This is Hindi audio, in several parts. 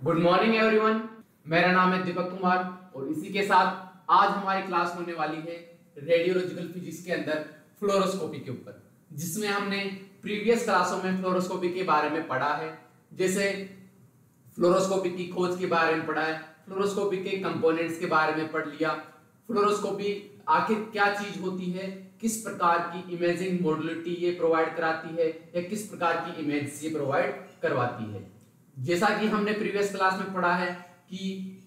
Good morning everyone. मेरा नाम है दीपक कुमार और इसी के साथ आज हमारी क्लास होने वाली है रेडियोलॉजिकल फिजिक्स के अंदर फ्लोरोस्कोपी के ऊपर, जिसमें हमने प्रीवियस क्लासों में फ्लोरोस्कोपी के बारे में पढ़ा है। जैसे फ्लोरोस्कोपी की खोज के बारे में पढ़ा है, फ्लोरोस्कोपी के कंपोनेंट्स के बारे में पढ़ लिया, फ्लोरोस्कोपी आखिर क्या चीज होती है, किस प्रकार की इमेजिंग मॉडलिटी ये प्रोवाइड कराती है या किस प्रकार की इमेज ये प्रोवाइड करवाती है। जैसा कि हमने प्रीवियस क्लास में पढ़ा है कि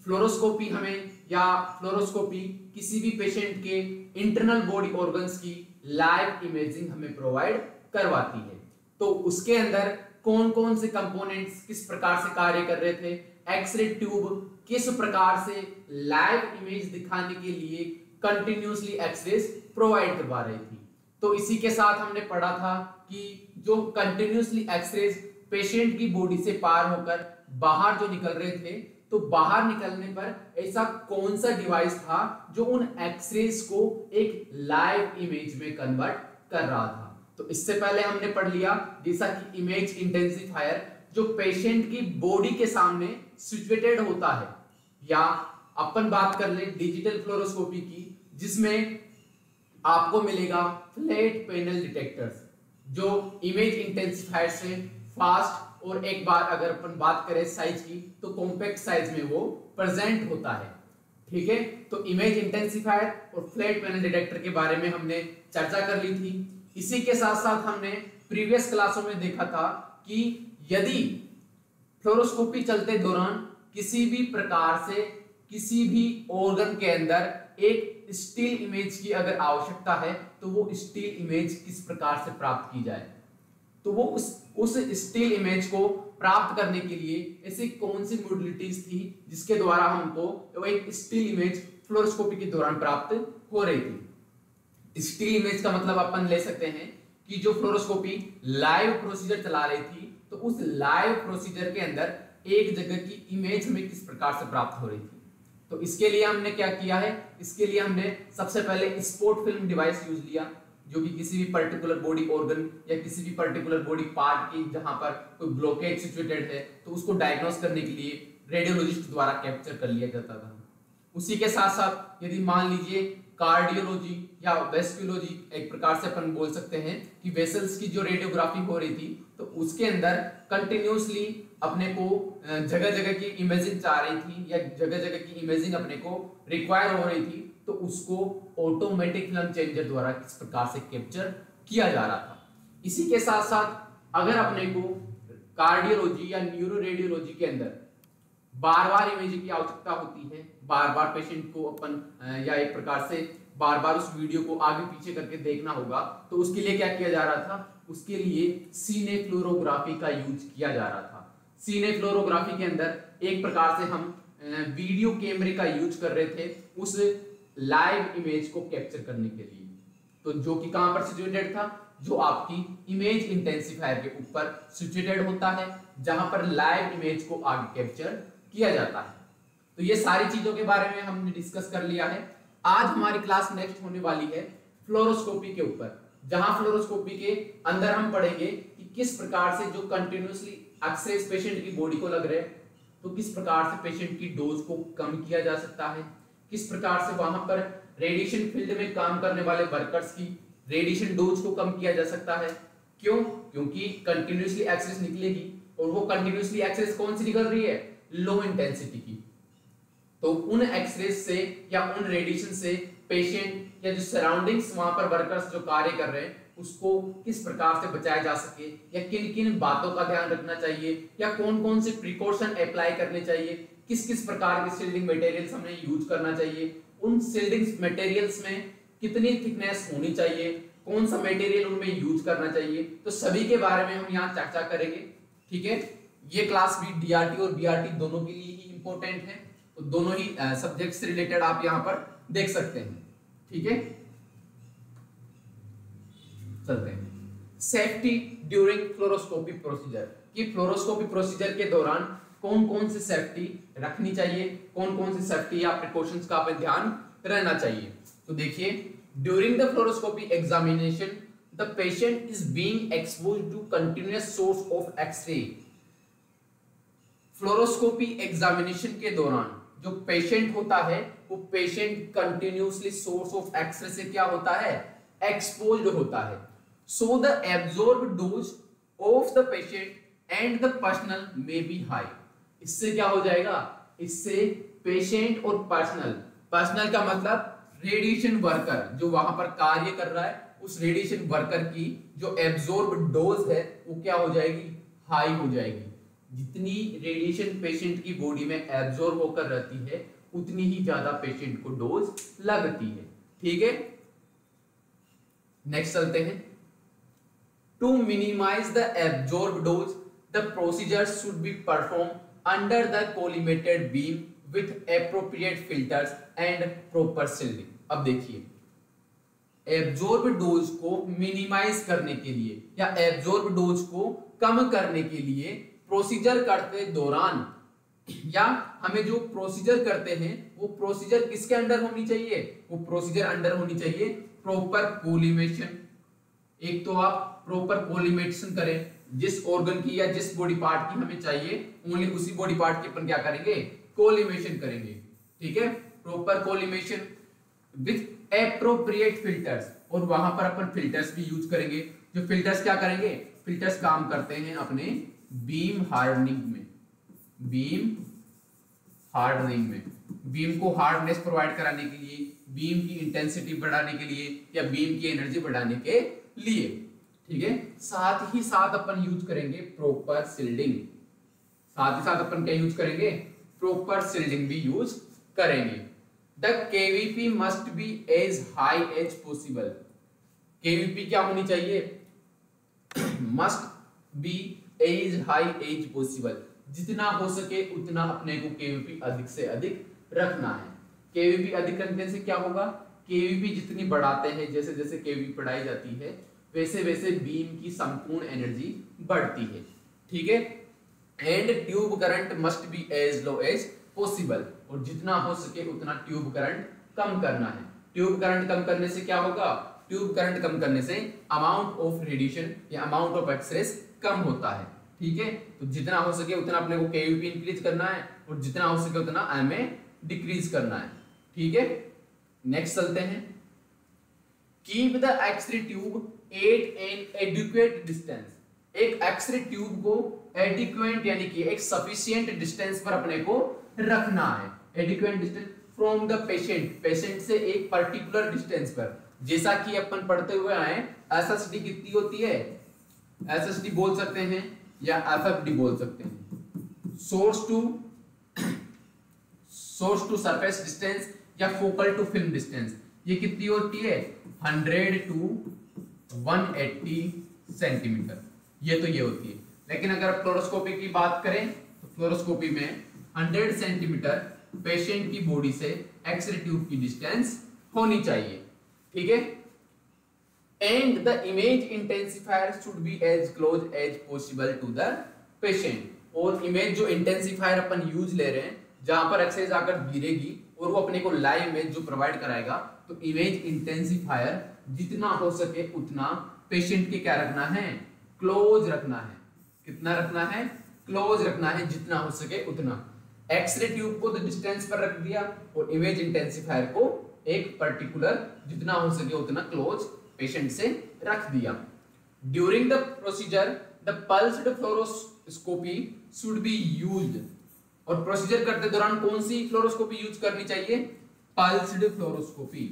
फ्लोरोस्कोपी हमें या फ्लोरोस्कोपी किसी भी पेशेंट के इंटरनल बॉडी ऑर्गन्स की लाइव इमेजिंग हमें प्रोवाइड करवाती है। तो उसके अंदर कौन कौन से कंपोनेंट्स किस प्रकार से कार्य कर रहे थे, एक्सरे ट्यूब किस प्रकार से लाइव इमेज दिखाने के लिए कंटिन्यूअसली एक्सरेज प्रोवाइड करवा रही थी। तो इसी के साथ हमने पढ़ा था कि जो कंटिन्यूअसली एक्सरेज पेशेंट की बॉडी से पार होकर बाहर जो निकल रहे थे, तो बाहर निकलने पर ऐसा कौन सा डिवाइस था जो उन एक्सरेज को एक लाइव इमेज में कन्वर्ट कर रहा था। तो इससे पहले हमने पढ़ लिया जैसा कि इमेज इंटेंसिफायर जो पेशेंट की बॉडी के सामने सिचुएटेड होता है, या अपन बात कर ले डिजिटल फ्लोरोस्कोपी की, जिसमें आपको मिलेगा फ्लैट पैनल डिटेक्टर्स जो इमेज इंटेंसिफायर से फास्ट और एक बार अगर अपन बात करें साइज की तो कॉम्पैक्ट साइज में वो प्रेजेंट होता है। ठीक है, तो इमेज इंटेंसिफायर और फ्लैट पैनल डिटेक्टर के बारे में हमने चर्चा कर ली थी। इसी के साथ साथ हमने प्रीवियस क्लासों में देखा था कि यदि फ्लोरोस्कोपी चलते दौरान किसी भी प्रकार से किसी भी ऑर्गन के अंदर एक स्टिल इमेज की अगर आवश्यकता है तो वो स्टिल इमेज किस प्रकार से प्राप्त की जाए, तो वो उस स्टिल इमेज को प्राप्त करने के लिए ऐसी कौन सी मॉडलिटीज थी जिसके द्वारा हमको एक स्टिल इमेज फ्लोरोस्कोपी के दौरान प्राप्त हो रही थी। स्टिल इमेज का मतलब अपन ले सकते हैं कि जो फ्लोरोस्कोपी लाइव प्रोसीजर चला रही थी, तो उस लाइव प्रोसीजर के अंदर एक जगह की इमेज हमें किस प्रकार से प्राप्त हो रही थी। तो इसके लिए हमने क्या किया है, इसके लिए हमने सबसे पहले स्पॉट फिल्म डिवाइस यूज लिया, जो कि किसी भी पर्टिकुलर बॉडी ऑर्गन या किसी भी पर्टिकुलर बॉडी पार्ट की जहां पर कोई ब्लॉकेज सिचुएटेड है तो उसको डायग्नोस करने के लिए रेडियोलॉजिस्ट द्वारा कैप्चर कर लिया जाता था। उसी के साथ साथ यदि मान लीजिए कार्डियोलॉजी या वेस्कुलॉजी, एक प्रकार से अपन बोल सकते हैं कि वेसल्स की जो रेडियोग्राफी हो रही थी, तो उसके अंदर कंटिन्यूअसली अपने को जगह जगह की इमेजिंग चाह रही थी या जगह जगह की इमेजिंग अपने को रिक्वायर हो रही थी, तो उसको ऑटोमेटिक फिल्म चेंजर द्वारा किस प्रकार से कैप्चर किया जा रहा था। इसी के साथ साथ अगर अपने को कार्डियोलॉजी या न्यूरो रेडियोलॉजी के अंदर बार बार इमेजिंग की आवश्यकता होती है, बार बार पेशेंट को अपन या एक प्रकार से बार बार उस वीडियो को आगे पीछे करके देखना होगा, तो उसके लिए क्या किया जा रहा था, उसके लिए सीनेफ्लोरोग्राफी का यूज किया जा रहा था। सीनेफ्लोरोग्राफी के अंदर एक प्रकार से हम वीडियो कैमरे का यूज कर रहे थे उस लाइव इमेज को कैप्चर करने के लिए। तो जो कि कहां पर सिचुएटेड था, जो आपकी इमेज इंटेंसिफायर के ऊपर सिचुएटेड होता है, जहां पर लाइव इमेज को आगे कैप्चर किया जाता है। तो ये सारी चीजों के बारे में हमने डिस्कस कर लिया है। आज हमारी क्लास नेक्स्ट होने वाली है फ्लोरोस्कोपी के ऊपर, जहां फ्लोरोस्कोपी के अंदर हम पढ़ेंगे कि किस प्रकार से जो कंटिन्यूअसली एक्सरेज पेशेंट की बॉडी को लग रहे हैं, तो किस प्रकार से पेशेंट की डोज को कम किया जा सकता है, किस प्रकार से वहां पर रेडिएशन फील्ड में काम करने वाले वर्कर्स की रेडिएशन डोज को कम किया जा सकता है। क्यों? क्योंकि कंटिन्यूअसली एक्सरेज निकलेगी और वो कंटिन्यूअसली एक्सरेज कौन सी निकल रही है, लो इंटेंसिटी की। तो उन एक्सरेज से या उन रेडिएशन से पेशेंट या जो सराउंडिंग्स वहां पर वर्कर्स जो कार्य कर रहे हैं उसको किस प्रकार से बचाया जा सके, या किन किन बातों का ध्यान रखना चाहिए, या कौन कौन से प्रिकॉशन अप्लाई करने चाहिए, किस किस प्रकार के शील्डिंग मटेरियल्स हमें यूज करना चाहिए, उन शील्डिंग मटेरियल्स में कितनी थिकनेस होनी चाहिए, कौन सा मटेरियल उनमें यूज करना चाहिए, तो सभी के बारे में हम यहाँ चर्चा करेंगे। ठीक है, ये क्लास भी डीआरटी और बीआरटी दोनों के लिए ही इंपॉर्टेंट है, तो दोनों ही सब्जेक्ट से रिलेटेड आप यहाँ पर देख सकते हैं। ठीक है, चलते हैं। सेफ्टी ड्यूरिंग फ्लोरोस्कोपी प्रोसीजर, कि फ्लोरोस्कोपी प्रोसीजर के दौरान कौन कौन सी सेफ्टी रखनी चाहिए, कौन कौन सी सेफ्टी या प्रिकॉशंस का पे ध्यान रहना चाहिए। तो देखिए, during the fluoroscopy examination the patient is being exposed to continuous source of x-ray fluoroscopy examination के दौरान जो पेशेंट होता है वो patient continuously source of x-ray से क्या होता है, एक्सपोज्ड होता है। So the absorb dose of the patient and the personnel may be high. इससे क्या हो जाएगा, इससे पेशेंट और पर्सनल का मतलब रेडिएशन वर्कर जो वहां पर कार्य कर रहा है, उस रेडिएशन वर्कर की जो एब्जॉर्ब डोज है वो क्या हो जाएगी, हाई हो जाएगी। जितनी रेडिएशन पेशेंट की बॉडी में एब्जॉर्ब होकर रहती है उतनी ही ज्यादा पेशेंट को डोज लगती है। ठीक है, नेक्स्ट चलते हैं। To minimise the absorb dose the procedure should be perform under the collimated beam with appropriate filters and proper sealing. अब देखिए, एब्जॉर्ब डोज को मिनिमाइज करने के लिए या एब्जॉर्ब डोज को कम करने के लिए प्रोसीजर करते दौरान या हमें जो प्रोसीजर करते हैं वो प्रोसीजर किसके अंडर होनी चाहिए, वो प्रोसीजर अंडर होनी चाहिए प्रॉपर कोलिमेशन। एक तो आप प्रॉपर कोलिमेशन करें, जिस ऑर्गन की या जिस बॉडी पार्ट की हमें चाहिए ओनली उसी बॉडी पार्ट की अपन क्या करेंगे, कोलिमेशन करेंगे। ठीक है, proper collimation with appropriate filters, और वहां पर अपन फिल्टर्स भी यूज करेंगे। जो फिल्टर्स क्या करेंगे, फिल्टर्स काम करते हैं अपने बीम हार्डनिंग में, बीम को हार्डनेस प्रोवाइड कराने के लिए, बीम की इंटेंसिटी बढ़ाने के लिए या बीम की एनर्जी बढ़ाने के लिए। ठीक है, साथ ही साथ अपन यूज करेंगे प्रॉपर शिल्डिंग, साथ ही साथ अपन क्या यूज करेंगे, प्रॉपर शिल्डिंग भी यूज करेंगे। The KVP must be as high as possible. KVP क्या होनी चाहिए, must be as high as possible, जितना हो सके उतना अपने को केवीपी अधिक से अधिक रखना है। केवीपी अधिक रखने से क्या होगा, केवीपी जितनी बढ़ाते हैं, जैसे जैसे केवीपी बढ़ाई जाती है वैसे वैसे बीम की संपूर्ण एनर्जी बढ़ती है। ठीक है, and tube current must be as low as possible, और जितना हो सके उतना ट्यूब करंट कम करना है। ट्यूब करंट कम करने से क्या होगा, ट्यूब करंट कम करने से अमाउंट ऑफ रेडिएशन या अमाउंट ऑफ एक्सरेस कम होता है। ठीक है, तो जितना हो सके उतना अपने को केवीपी इंक्रीज करना है और जितना हो सके उतना एमए डिक्रीज करना है। ठीक है, नेक्स्ट चलते हैं। Keep the x-ray tube at an adequate distance. एक एक्सरे ट्यूब को एडिक्वेट यानी कि एक सफिशिएंट डिस्टेंस पर अपने को रखना है। Adequate distance from the patient, patient से एक पर्टिकुलर डिस्टेंस पर। जैसा कि अपन पढ़ते हुए आए, एसएसडी कितनी होती है, एसएसडी बोल सकते हैं या एफएफडी बोल सकते हैं, सोर्स टू सरफेस डिस्टेंस या फोकल टू फिल्म डिस्टेंस। ये कितनी होती है, 100 टू 180 सेंटीमीटर, ये तो ये होती है। लेकिन अगर फ्लोरोस्कोपी की बात करें तो फ्लोरोस्कोपी में 100 सेंटीमीटर पेशेंट की बॉडी से एक्सरे ट्यूब की डिस्टेंस होनी चाहिए। ठीक है, and the image intensifier should be as close as possible to the patient. और इमेज जो इंटेंसिफायर अपन यूज ले रहे हैं, जहां पर एक्सरे जाकर गिरेगी और वो अपने को लाइव इमेज जो प्रोवाइड कराएगा, तो इमेज इंटेंसिफायर जितना हो सके उतना पेशेंट के क्या रखना है, क्लोज रखना है। कितना रखना है, क्लोज रखना है, जितना हो सके उतना। एक्सरे ट्यूब को तो डिस्टेंस पर रख दिया और इमेज इंटेंसिफायर को एक पर्टिकुलर जितना हो सके उतना क्लोज पेशेंट से रख दिया। During the procedure the pulsed fluoroscopy should be used. और प्रोसीजर करते दौरान कौन सी फ्लोरोस्कोपी यूज करनी चाहिए, पल्स्ड फ्लोरोस्कोपी,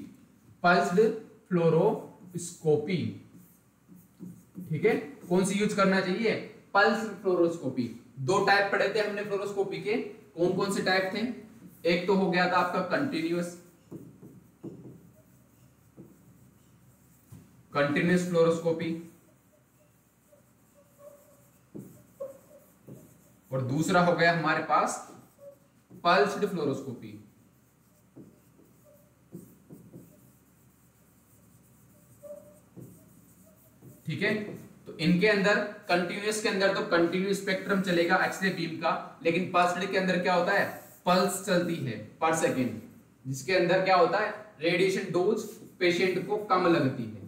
पल्स्ड फ्लोरोस्कोपी। ठीक है, कौन सी यूज करना चाहिए, पल्स फ्लोरोस्कोपी। दो टाइप पढ़े थे हमने फ्लोरोस्कोपी के, कौन कौन से टाइप थे, एक तो हो गया था आपका कंटिन्यूअस फ्लोरोस्कोपी, और दूसरा हो गया हमारे पास पल्स्ड फ्लोरोस्कोपी। ठीक है, तो इनके अंदर कंटिन्यूअस के अंदर तो कंटिन्यूअस स्पेक्ट्रम चलेगा एक्सरे बीम का, लेकिन पल्स्ड के अंदर क्या होता है, पल्स चलती है पर सेकेंड, जिसके अंदर क्या होता है, रेडिएशन डोज पेशेंट को कम लगती है।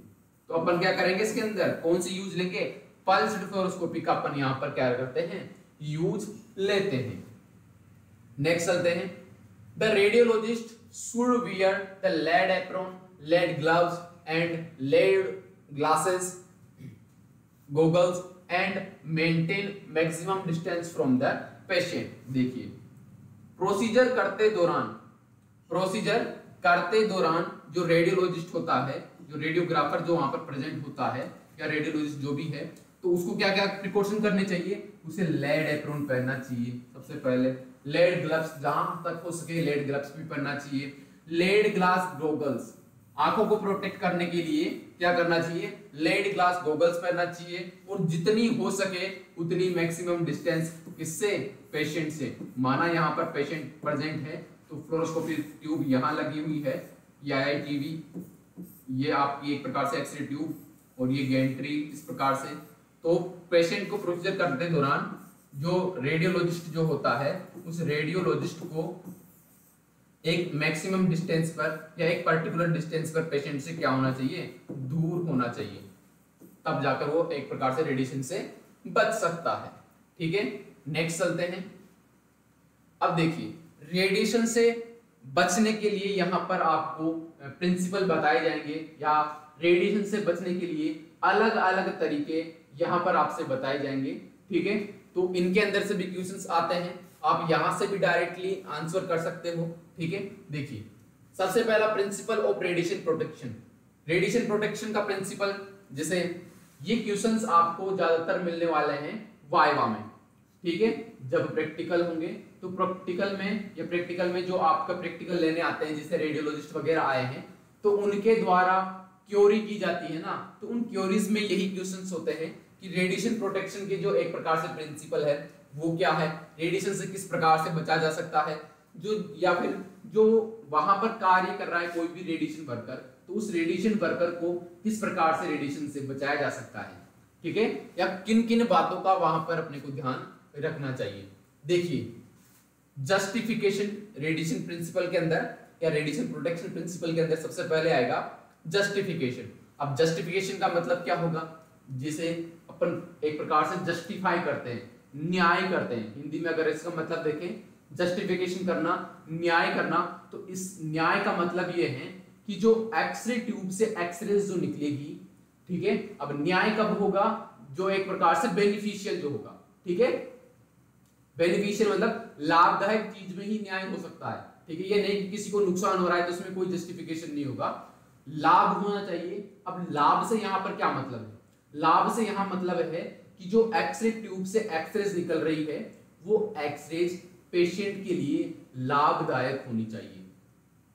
तो अपन क्या करेंगे, इसके अंदर कौन सी यूज लेंगे, पल्स्ड फ्लोरोस्कोपी का अपन यहां पर क्या करते हैं, यूज लेते हैं। नेक्स्ट चलते हैं। The radiologist should wear the lead apron, lead gloves and lead glasses, goggles and maintain maximum distance from the patient. देखिए प्रोसीजर करते दौरान जो रेडियोलॉजिस्ट होता है, जो रेडियोग्राफर जो वहां पर प्रेजेंट होता है या रेडियोलॉजिस्ट जो भी है, तो उसको क्या क्या प्रिकॉशन करने चाहिए? उसे लेड एप्रॉन पहनना चाहिए सबसे पहले, लेड ग्लव्स जहां तक हो सके लेड ग्लव्स भी पहनना चाहिए, लेड ग्लास गॉगल्स आंखों को प्रोटेक्ट करने के लिए क्या करना चाहिए? लेड ग्लास गॉगल्स पहनना चाहिए, और जितनी हो सके उतनी मैक्सिमम डिस्टेंस किससे? पेशेंट से। माना यहाँ पर पेशेंट प्रेजेंट है तो फ्लोरोस्कोपी ट्यूब यहाँ लगी हुई है, ये IITV, ये आपकी एक प्रकार से एक्सरे ट्यूब, और ये गैंट्री इस प्रकार से। तो पेशेंट को प्रोसीजर करते दौरान जो रेडियोलॉजिस्ट जो होता है, उस रेडियोलॉजिस्ट को एक मैक्सिमम डिस्टेंस पर या एक पर्टिकुलर डिस्टेंस पर पेशेंट से क्या होना चाहिए? दूर होना चाहिए, तब जाकर वो एक प्रकार से रेडिएशन से बच सकता है। ठीक है, नेक्स्ट चलते हैं। अब देखिए रेडिएशन से बचने के लिए यहाँ पर आपको प्रिंसिपल बताए जाएंगे, या रेडिएशन से बचने के लिए अलग अलग तरीके यहाँ पर आपसे बताए जाएंगे। ठीक है, तो इनके अंदर से भी क्वेश्चंस आते हैं, आप यहां से भी डायरेक्टली आंसर कर सकते हो। ठीक है, देखिए सबसे पहला principle of radiation protection. Radiation protection का प्रिंसिपल, जैसे ये क्वेश्चंस आपको ज्यादातर मिलने वाले हैं वाइवा में। ठीक है, जब प्रैक्टिकल होंगे तो प्रैक्टिकल में जो आपका प्रैक्टिकल लेने आते हैं, जैसे रेडियोलॉजिस्ट वगैरह आए हैं, तो उनके द्वारा क्योरी की जाती है ना, तो उन क्योरीज में यही क्वेश्चंस होते हैं कि रेडिएशन प्रोटेक्शन के जो एक प्रकार से प्रिंसिपल है वो क्या है, रेडिएशन से किस प्रकार से बचा जा सकता है, जो या फिर जो वहां पर कार्य कर रहा है कोई भी रेडिएशन वर्कर, तो उस रेडिएशन वर्कर को किस प्रकार से रेडिएशन से बचाया जा सकता है। ठीक है, या किन किन बातों का वहां पर अपने को ध्यान रखना चाहिए। देखिए जस्टिफिकेशन रेडिएशन प्रिंसिपल के अंदर या रेडिएशन प्रोटेक्शन प्रिंसिपल के अंदर सबसे पहले आएगा जस्टिफिकेशन। अब जस्टिफिकेशन का मतलब क्या होगा? जिसे अपन एक प्रकार से जस्टिफाई करते हैं, न्याय करते हैं। हिंदी में अगर इसका मतलब देखें, जस्टिफिकेशन करना, न्याय करना, तो इस न्याय का मतलब ये है कि जो एक्सरे ट्यूब से एक्सरेज जो निकलेगी, ठीक है, अब न्याय कब होगा? जो एक प्रकार से बेनिफिशियल जो होगा। ठीक है, बेनिफिशियल मतलब लाभदायक चीज में ही न्याय हो सकता है। ठीक है, ये नहीं कि किसी को नुकसान हो रहा है तो उसमें कोई जस्टिफिकेशन नहीं होगा, लाभ होना चाहिए। अब लाभ से यहां पर क्या मतलब है? लाभ से यहां मतलब है कि जो एक्सरे ट्यूब से एक्सरेज निकल रही है, वो एक्सरेज पेशेंट के लिए लाभदायक होनी चाहिए।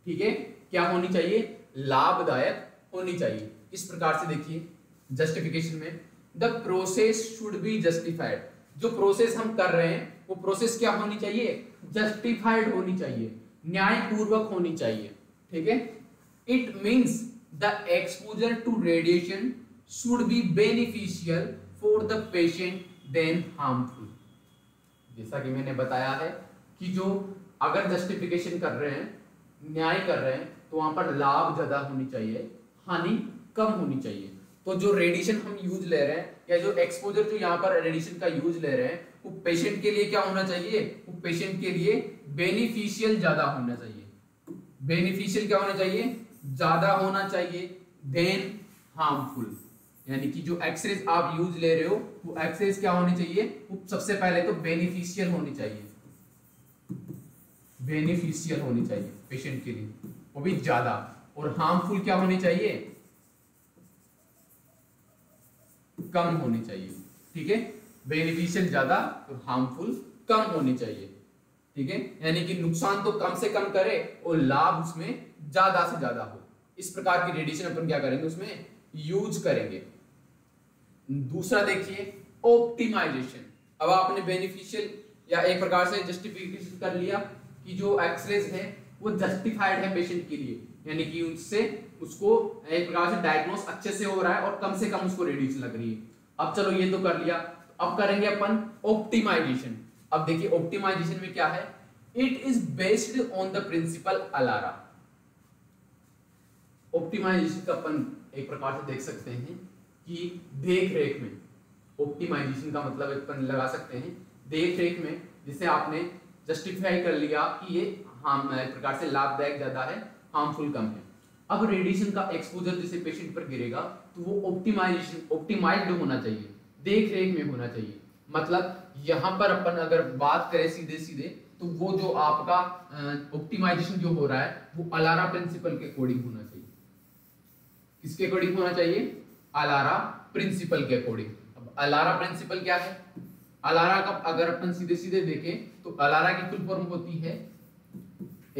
ठीक है, क्या होनी चाहिए? लाभदायक होनी चाहिए। इस प्रकार से देखिए जस्टिफिकेशन में the process should be justified. जो प्रोसेस हम कर रहे हैं वो प्रोसेस क्या होनी चाहिए? जस्टिफाइड होनी चाहिए, न्यायपूर्वक होनी चाहिए। ठीक है, it means the exposure to radiation should be beneficial for the patient than harmful. जैसा कि मैंने बताया है कि जो अगर जस्टिफिकेशन कर रहे हैं, न्याय कर रहे हैं, तो वहां पर लाभ ज्यादा होनी चाहिए, हानि कम होनी चाहिए। तो जो रेडिएशन हम यूज ले रहे हैं या जो एक्सपोजर जो यहाँ पर रेडिएशन का यूज ले रहे हैं, वो पेशेंट के लिए क्या होना चाहिए? वो पेशेंट के लिए बेनिफिशियल ज्यादा होना चाहिए। बेनिफिशियल क्या होना चाहिए? ज्यादा होना चाहिए देन हार्मफुल। यानी कि जो एक्सरेज आप यूज ले रहे हो वो एक्सरेज क्या होनी चाहिए? वो सबसे पहले तो बेनिफिशियल होनी चाहिए, बेनिफिशियल होनी चाहिए पेशेंट के लिए, वो भी ज्यादा। और हार्मफुल क्या होनी चाहिए? कम होनी चाहिए। ठीक है, बेनिफिशियल ज्यादा और हार्मफुल कम होनी चाहिए। ठीक है, यानी कि नुकसान तो कम से कम करे और लाभ उसमें ज्यादा से ज्यादा हो। इस प्रकार की रेडिएशन अपन क्या करेंगे? उसमें यूज करेंगे। दूसरा देखिए ऑप्टिमाइजेशन। अब आपने बेनिफिशियल या एक प्रकार से जस्टिफिकेशन कर लिया कि जो एक्सरेज है वो जस्टिफाइड है पेशेंट के लिए, यानी कि उससे उसको एक प्रकार से डायग्नोस अच्छे से हो रहा है और कम से कम उसको रेडिएशन लग रही है। अब चलो ये तो कर लिया, अब करेंगे अपन ऑप्टिमाइजेशन। अब देखिए ऑप्टिमाइजेशन में क्या है? It is based on the principle ALARA. Optimisation का अपन एक प्रकार से देख सकते हैं कि देख रेख में, ऑप्टिमाइजेशन का मतलब अपन लगा सकते हैं देख रेख में। जैसे आपने जस्टिफाई कर लिया कि ये हम एक प्रकार से लाभदायक ज्यादा है, हार्मफुल कम है। अब रेडिएशन का एक्सपोजर जैसे पेशेंट पर गिरेगा तो वो ऑप्टिमाइज्ड होना चाहिए, देख रेख में होना चाहिए। मतलब यहाँ पर अपन अगर बात करें सीधे सीधे तो वो जो आपका ऑप्टिमाइजेशन जो हो रहा है वो अलारा प्रिंसिपल के अकॉर्डिंग होना चाहिए। किसके अकॉर्डिंग होना चाहिए? अलारा प्रिंसिपल के अकॉर्डिंग। अब अलारा प्रिंसिपल क्या है? अलारा का अगर अपन सीधे सीधे देखें तो अलारा की फुल फॉर्म होती है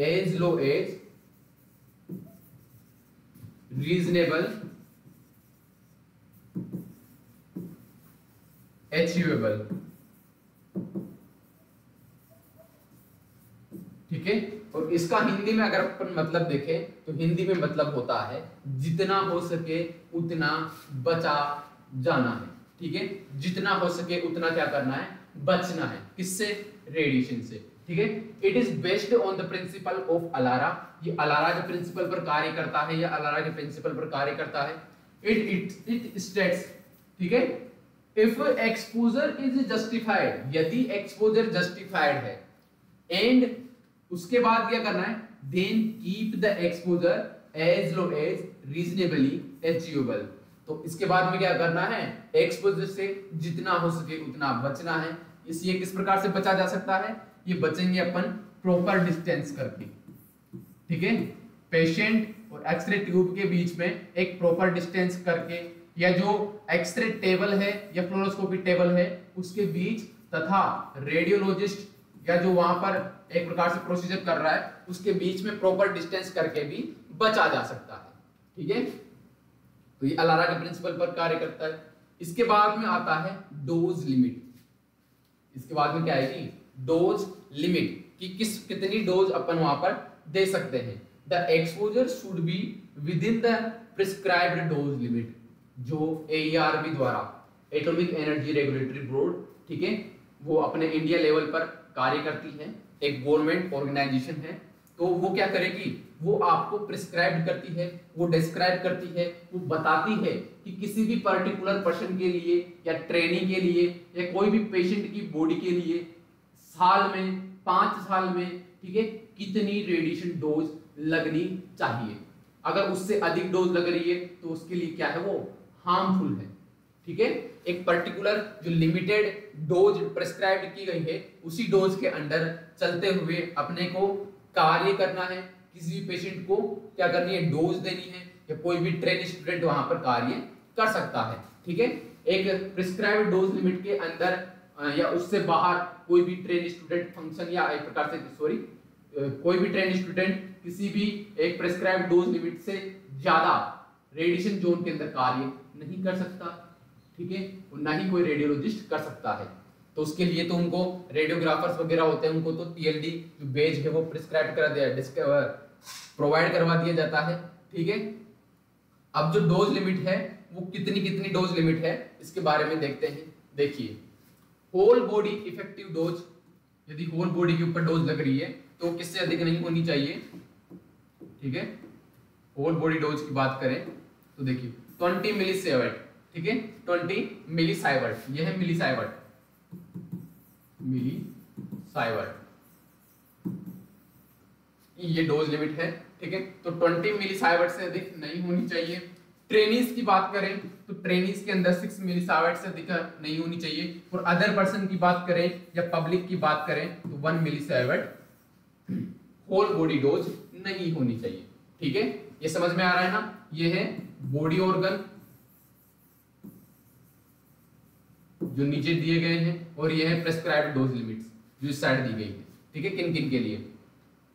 as low as reasonable achievable. ठीक है, और इसका हिंदी में अगर अपन मतलब देखें तो हिंदी में मतलब होता है जितना हो सके उतना बचा जाना है। ठीक है, जितना हो सके उतना क्या करना है? बचना है। किससे? रेडिएशन से। ठीक है, it is based on the principle of ALARA. ये अलारा के प्रिंसिपल पर कार्य करता है या अलारा के प्रिंसिपल पर कार्य करता है। इट स्टेट्स, ठीक है, इफ एक्सपोजर इज जस्टिफाइड, यदि एक्सपोजर जस्टिफाइड है, एंड उसके बाद क्या करना है? Then keep the exposure as low as reasonably achievable. तो इसके बाद में क्या करना है? एक्सपोजर से जितना हो सके उतना बचना है। इसलिए किस प्रकार से बचा जा सकता है? ये बचेंगे अपन प्रॉपर डिस्टेंस करके। ठीक है, पेशेंट और एक्सरे ट्यूब के बीच में एक प्रॉपर डिस्टेंस करके, या जो एक्सरे टेबल है या फ्लोरोस्कोपी टेबल है उसके बीच, तथा रेडियोलॉजिस्ट या जो वहां पर एक प्रकार से प्रोसीजर कर रहा है उसके बीच में प्रॉपर डिस्टेंस करके भी बचा जा सकता है। ठीक है, तो ये अलारा के प्रिंसिपल पर कार्य करता है। इसके बाद में आता है डोज लिमिट। इसके बाद में क्या आएगी? डोज लिमिट, कि कितनी डोज अपन वहां पर दे सकते हैं। The exposure should be with in the prescribed dose limit, जो AERB द्वारा, एटॉमिक एनर्जी रेगुलेटरी बोर्ड, ठीक है, वो अपने इंडिया लेवल पर कार्य करती है, एक गवर्नमेंट ऑर्गेनाइजेशन है। तो वो क्या करेगी? वो आपको प्रिस्क्राइब करती है, वो डिस्क्राइब करती है, वो बताती है कि किसी भी पर्टिकुलर पर्सन के लिए या ट्रेनिंग के लिए या कोई भी पेशेंट की बॉडी के लिए साल में, 5 साल में, ठीक है, कितनी रेडिएशन डोज लगनी चाहिए। अगर उससे अधिक डोज लग रही है तो उसके लिए क्या है? वो हार्मफुल है। ठीक है, एक पर्टिकुलर जो लिमिटेड डोज प्रिस्क्राइब की गई है उसी डोज के अंडर चलते हुए अपने को कार्य करना है। किसी भी पेशेंट को क्या करनी है? डोज देनी है, या कोई भी ट्रेन स्टूडेंट वहां पर कार्य कर सकता है। ठीक है, एक प्रिस्क्राइब्ड डोज लिमिट के अंदर या उससे बाहर कोई भी ट्रेन स्टूडेंट फंक्शन या एक प्रकार से कोई भी ट्रेन स्टूडेंट किसी भी एक प्रिस्क्राइब्ड डोज लिमिट से ज्यादा रेडिएशन जोन के अंदर कार्य नहीं कर सकता। ठीक है, और ना ही कोई रेडियोलॉजिस्ट कर सकता है। तो उसके लिए तो उनको रेडियोग्राफर्स वगैरह होते हैं, उनको तो TLD जो बेज है वो प्रिस्क्राइब करा दिया, प्रोवाइड करवा दिया जाता है। ठीक है, अब जो डोज लिमिट है वो कितनी डोज लिमिट है इसके बारे में देखते हैं। देखिए, होल बॉडी इफेक्टिव डोज, यदि होल बॉडी के ऊपर डोज लग रही है तो किससे अधिक नहीं होनी चाहिए। ठीक है, होल बॉडी डोज की बात करें तो देखिए 20 मिलीसाइवर्ट। ठीक है, 20 मिलीसाइवर्ट, यह है मिलीसाइवर्ट, ये डोज लिमिट है। ठीक है, तो 20 मिलीसाइवर्ट से अधिक नहीं होनी चाहिए। ट्रेनीज की बात करें तो ट्रेनीज के अंदर 6 मिलीसाइवर्ट से अधिक नहीं होनी चाहिए, और अदर पर्सन की बात करें या पब्लिक की बात करें तो 1 मिलीसाइवर्ट होल बॉडी डोज नहीं होनी चाहिए। ठीक है, ये समझ में आ रहा है ना? ये है बॉडी ऑर्गन जो नीचे दिए गए हैं, और ये है प्रेस्क्राइब्ड डोज लिमिट्स जो इस साइड दी गई है। ठीक है, किन किन के लिए?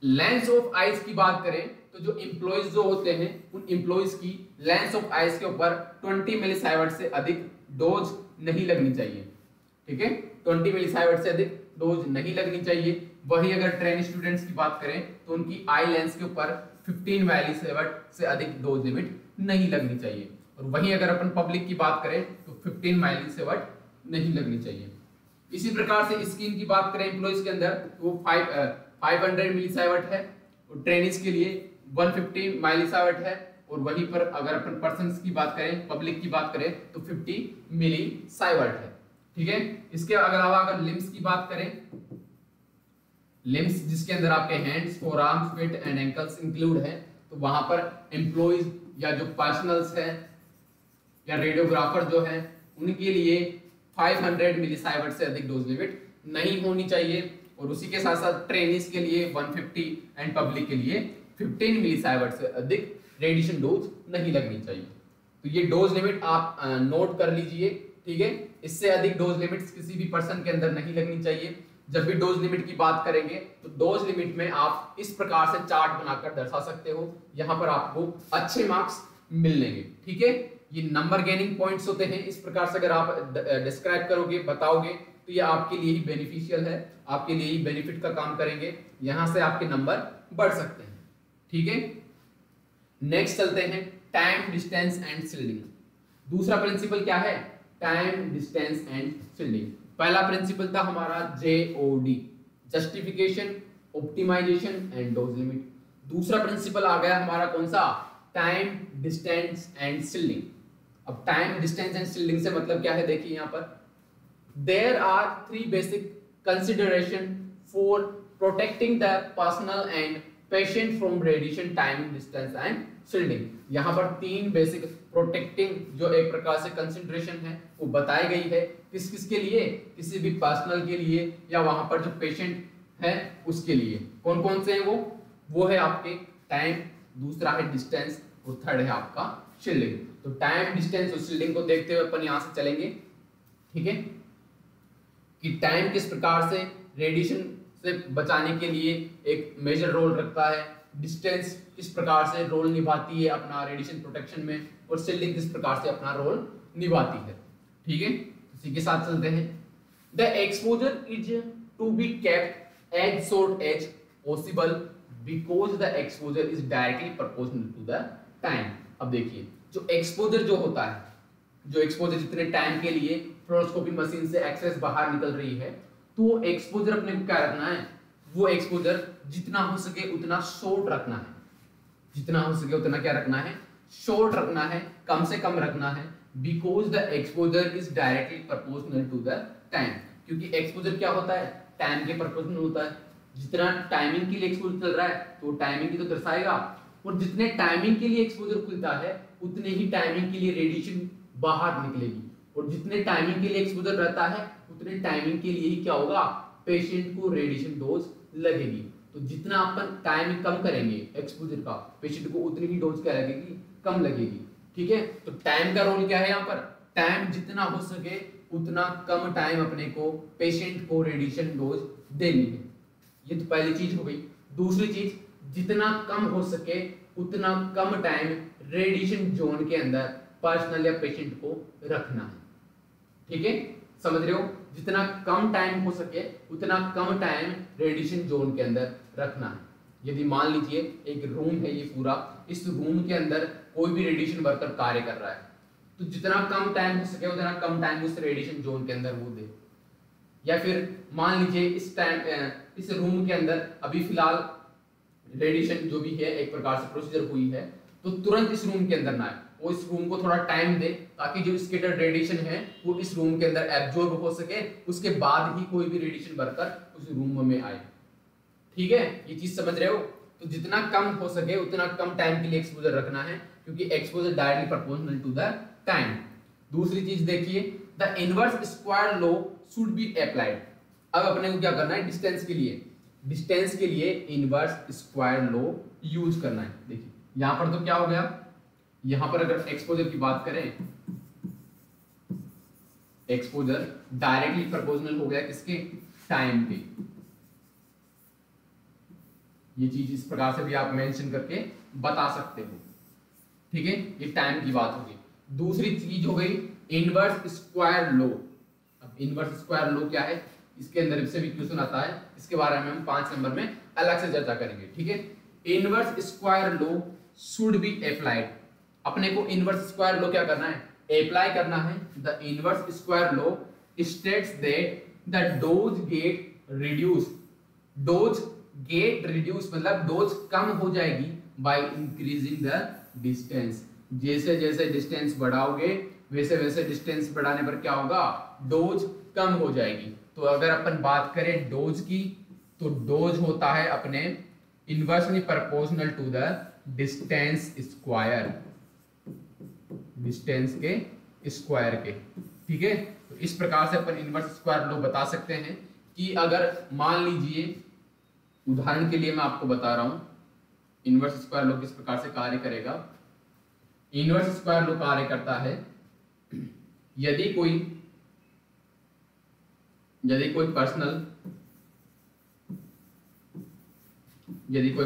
लेंस ऑफ आइज की बात करें तो जो एम्प्लॉइज जो होते हैं उन एम्प्लॉइज की लेंस ऑफ आइज के ऊपर 20 मिलीसाइवर्ट से अधिक डोज नहीं लगनी चाहिए। ठीक है, 20 मिलीसाइवर्ट से अधिक डोज नहीं लगनी चाहिए। वही अगर ट्रेन स्टूडेंट्स की बात करें तो उनकी आई लेंस के ऊपर 15 मिलीसाइवर्ट से अधिक डोज लिमिट नहीं लगनी चाहिए, और वहीं अगर अपन पब्लिक की बात करें तो 15 मिलीसाइवर्ट नहीं लगनी चाहिए। इसी प्रकार से स्किन की बात करें एम्प्लॉइज के अंदर तो 500 मिलीसाइवर्ट है, और ट्रेनिज के लिए 150 मिलीसाइवर्ट है, और वहीं पर अगर अपन पर्सन्स की बात करें, पब्लिक की बात करें तो 50 मिलीसाइवर्ट है। ठीक है, इसके अलावा अगर लिम्स की बात करें लिम्स जिसके अंदर आपके hands, four arms, feet and ankles include है, तो वहां पर एम्प्लॉइज या जो पर्सनल्स है या रेडियोग्राफर जो है उनके लिए 500 मिलीसाइवर्ट से अधिक डोज लिमिट नहीं होनी चाहिए, और उसी के साथ साथ ट्रेनिस के लिए 150 एंड पब्लिक के लिए 15 मिलीसाइवर्ट से अधिक रेडिएशन डोज नहीं लगनी चाहिए। तो ये डोज लिमिट आप नोट कर लीजिए, ठीक है। इससे अधिक डोज लिमिट्स किसी भी पर्सन के अंदर नहीं लगनी चाहिए। जब भी डोज लिमिट की बात करेंगे तो डोज लिमिट में आप इस प्रकार से चार्ट बनाकर दर्शा सकते हो, यहाँ पर आपको अच्छे मार्क्स मिलेंगे, ठीक है। ये नंबर गेनिंग पॉइंट्स होते हैं, इस प्रकार से अगर आप डिस्क्राइब करोगे, बताओगे, तो ये आपके लिए ही बेनिफिशियल है, आपके लिए ही बेनिफिट का काम करेंगे, यहाँ से आपके नंबर बढ़ सकते हैं, ठीक है। नेक्स्ट चलते हैं टाइम, डिस्टेंस एंड शील्डिंग। दूसरा प्रिंसिपल क्या है? Time, distance and shielding. पहला प्रिंसिपल था हमारा JOD, justification, optimisation and dose limit. दूसरा प्रिंसिपल आ गया हमारा कौन सा? Time, distance and shielding. अब टाइम, डिस्टेंस एंड शील्डिंग से मतलब क्या है, देखिए यहाँ पर there are 3 basic consideration for protecting the personnel and patient from radiation, time, distance and shielding. यहाँ पर 3 बेसिक प्रोटेक्टिंग जो एक प्रकार से कंसिडरेशन है वो बताई गई है, किस किस के लिए? किसी भी पर्सनल के लिए या वहां पर जो पेशेंट है उसके लिए। कौन कौन से हैं वो है आपके टाइम, दूसरा है डिस्टेंस और थर्ड है आपका शील्डिंग। तो टाइम, डिस्टेंस और शील्डिंग को देखते हुए अपन यहां से चलेंगे, ठीक है, कि टाइम किस प्रकार से रेडिएशन से बचाने के लिए एक मेजर रोल रखता है, डिस्टेंस किस प्रकार से रोल निभाती है अपना रेडिएशन प्रोटेक्शन में, और शील्डिंग किस प्रकार से अपना रोल निभाती है, ठीक है। इसी के साथ चलते हैं। The exposure is to be kept as short as possible because the exposure is directly proportional to the time. अब देखिए जो एक्सपोजर जो होता है, जो एक्सपोजर जितने टाइम के लिए फ्लोरोस्कोपी मशीन से एक्सेस बाहर निकल रही है, तो वो एक्सपोजर अपने को क्या रखना है? वो एक्सपोजर जितना हो सके उतना शॉर्ट रखना है, जितना हो सके उतना क्या रखना है? शॉर्ट रखना है, कम से कम रखना है, because the exposure is directly proportional to the time. क्योंकि एक्सपोजर क्या होता है? टाइम के प्रोपोर्शनल होता है। जितना टाइमिंग के लिए एक्सपोजर चल रहा है तो टाइमिंग की तो दर्शाएगा, और जितने टाइमिंग के लिए एक्सपोजर खुलता है उतने ही टाइमिंग के लिए रेडिएशन बाहर निकलेगी, और जितने टाइमिंग के लिए एक्सपोजर रहता है उतने टाइमिंग के लिए ही क्या होगा? पेशेंट को रेडिएशन डोज लगेगी। तो जितना अपन टाइम कम करेंगे एक्सपोजर का, पेशेंट को उतनी ही डोज क्या लगेगी? कम लगेगी, ठीक है। तो टाइम का रोल क्या है यहाँ पर? टाइम जितना हो सके उतना कम टाइम अपने को पेशेंट को रेडिएशन डोज देनी है, ये तो पहली चीज हो गई। दूसरी चीज, जितना कम हो सके उतना कम टाइम रेडिएशन जोन के अंदर पर्सनल या पेशेंट को रखना है, ठीक है, समझ रहे हो? जितना कम टाइम हो सके उतना कम टाइम रेडिएशन जोन के अंदर रखना है। यदि मान लीजिए एक रूम है ये पूरा, इस रूम के अंदर कोई भी रेडिएशन वर्कर कार्य कर रहा है, तो जितना कम टाइम हो सके उतना कम टाइम उस रेडिएशन जोन के अंदर वो दे। या फिर मान लीजिए इस रूम के अंदर अभी फिलहाल रेडिएशन जो भी है एक प्रकार से प्रोसीजर हुई है, तो तुरंत इस रूम के अंदर ना आए, वो इस रूम को थोड़ा टाइम दे ताकि जो स्कैटर्ड रेडिएशन है वो इस रूम के अंदर एब्जॉर्ब हो सके, उसके बाद ही कोई भी रेडिएशन वर्कर उस रूम में आए, ठीक है। ये चीज समझ रहे हो? तो जितना कम हो सके उतना कम टाइम के लिए एक्सपोजर रखना है, क्योंकि exposure directly proportional to the time. दूसरी चीज देखिए, the inverse square law should be applied. अब अपने को क्या करना है? डिस्टेंस के लिए इनवर्स स्क्वायर लॉ यूज करना है। देखिए यहां पर तो क्या हो गया, यहां पर अगर एक्सपोजर की बात करें, एक्सपोजर डायरेक्टली प्रोपोर्शनल हो गया किसके? टाइम के। ये चीज इस प्रकार से भी आप मेंशन करके बता सकते हो, ठीक है। ये टाइम की बात होगी। दूसरी चीज हो गई इनवर्स स्क्वायर लॉ। अब इनवर्स स्क्वायर लॉ क्या है? इसके अंदर से भी क्वेश्चन आता है, इसके बारे में हम 5 नंबर में अलग से चर्चा करेंगे, ठीक है। Inverse square law should be applied. अपने को इनवर्स स्क्वायर लॉ क्या करना है? अप्लाई करना है। The inverse square law states that the dose get reduce. Dose get reduce मतलब डोज कम हो जाएगी बाय इंक्रीजिंग द डिस्टेंस। जैसे जैसे डिस्टेंस बढ़ाओगे वैसे वैसे डिस्टेंस बढ़ाने पर क्या होगा? डोज कम हो जाएगी। तो अगर अपन बात करें डोज की, तो डोज होता है अपने inversely proportional to the distance square, distance के स्क्वायर के। ठीक है, तो इस प्रकार से अपन इनवर्स स्क्वायर लॉ बता सकते हैं कि अगर मान लीजिए, उदाहरण के लिए मैं आपको बता रहा हूं इनवर्स स्क्वायर लॉ किस प्रकार से कार्य करेगा। इनवर्स स्क्वायर लॉ कार्य करता है, यदि कोई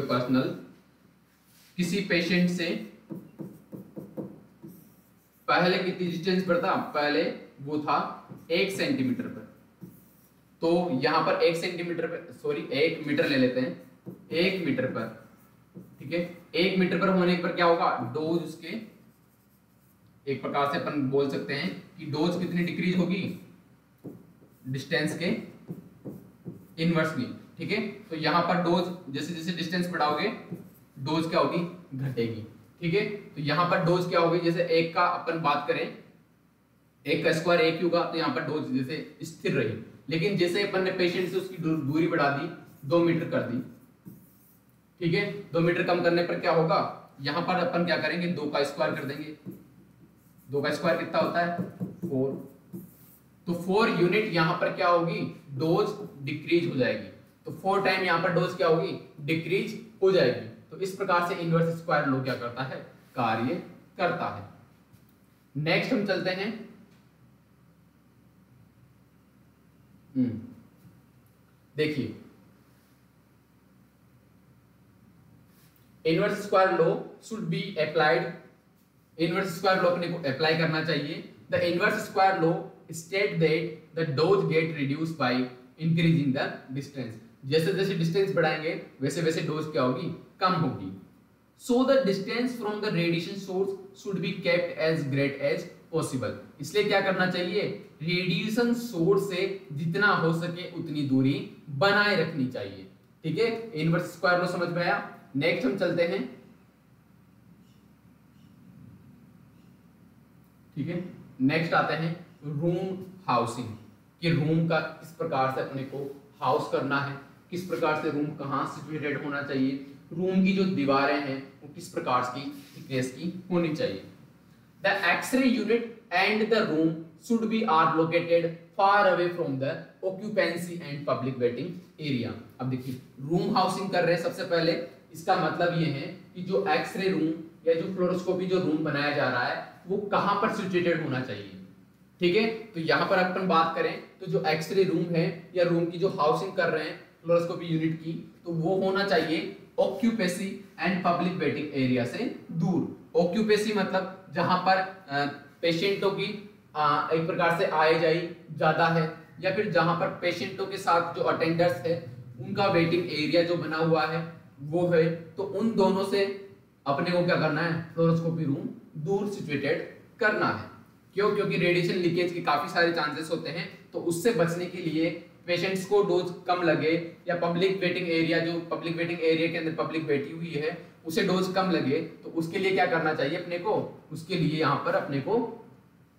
पर्सनल किसी पेशेंट से पहले कितनी डिस्टेंस पर था, पहले वो था 1 सेंटीमीटर पर, तो यहां पर 1 सेंटीमीटर पर, सॉरी 1 मीटर ले लेते हैं, 1 मीटर पर, ठीक है, 1 मीटर पर होने पर क्या होगा, डोज उसके एक प्रकार से अपन बोल सकते हैं कि डोज कितनी डिक्रीज होगी, डिस्टेंस के इनवर्सली। ठीक है, तो यहां पर डोज जैसे जैसे डिस्टेंस बढ़ाओगे डोज क्या होगी, घटेगी। ठीक है, तो यहां पर डोज क्या होगी, जैसे 1 का अपन बात करें, 1 का स्क्वायर 1 होगा, तो यहां पर डोज जैसे स्थिर रही, लेकिन जैसे अपन ने पेशेंट से उसकी दूरी बढ़ा दी, 2 मीटर कर दी। ठीक है, 2 मीटर कम करने पर क्या होगा, यहां पर अपन क्या करेंगे, 2 का स्क्वायर कर देंगे। 2 का स्क्वायर कितना होता है, 4, तो 4 यूनिट यहां पर क्या होगी, डोज डिक्रीज हो जाएगी, तो 4 टाइम यहां पर डोज क्या होगी, डिक्रीज हो जाएगी। तो इस प्रकार से इनवर्स स्क्वायर लॉ क्या करता है, कार्य करता है। नेक्स्ट हम चलते हैं, देखिए inverse square law should be applied, inverse square law अपने को अप्लाई करना चाहिए। The inverse square law state that the dose gate reduced by increasing the distance, जैसे जैसे डिस्टेंस बढ़ाएंगे वैसे वैसे डोज क्या होगी, कम होगी। So the distance from the radiation source should be kept as great as possible, इसलिए क्या करना चाहिए, रेडिएशन सोर्स से जितना हो सके उतनी दूरी बनाए रखनी चाहिए। ठीक है, इनवर्स स्क्वायर लॉ समझ में आया। नेक्स्ट हम चलते हैं, ठीक है, नेक्स्ट आते हैं रूम हाउसिंग, कि रूम का किस प्रकार से अपने को हाउस करना है, किस प्रकार से रूम कहाँ सिचुएटेड होना चाहिए, रूम की जो दीवारें हैं वो किस प्रकार की थिकनेस की होनी चाहिए। The x-ray unit and the room should be are located far away from the occupancy and public waiting area. अब देखिए रूम हाउसिंग कर रहे हैं, सबसे पहले इसका मतलब ये है कि जो एक्सरे रूम या जो फ्लोरोस्कोपी जो रूम बनाया जा रहा है वो कहां पर सिचुएटेड होना चाहिए। ठीक है, तो यहां पर अपन बात करें तो जो एक्सरे रूम है या रूम की जो हाउसिंग कर रहे हैं फ्लोरोस्कोपी यूनिट की, तो वो होना चाहिए occupancy and public waiting area से दूर। ऑक्यूपेसी मतलब जहां पर पेशेंटों की एक प्रकार से आए जाई ज्यादा है, या फिर जहां पर पेशेंटों के साथ जो अटेंडर्स है उनका वेटिंग एरिया जो बना हुआ है वो है, तो उन दोनों से अपने को क्या करना है, फ्लोरोस्कोपी रूम दूर सिचुएटेड करना है। क्यों, क्योंकि रेडिएशन लीकेज के काफी सारे चांसेस होते हैं, तो उससे बचने के लिए पेशेंट्स को डोज कम लगे, या पब्लिक वेटिंग एरिया जो पब्लिक वेटिंग एरिया के अंदर पब्लिक बैठी हुई है उसे डोज कम लगे, तो उसके लिए क्या करना चाहिए अपने को, उसके लिए यहाँ पर अपने को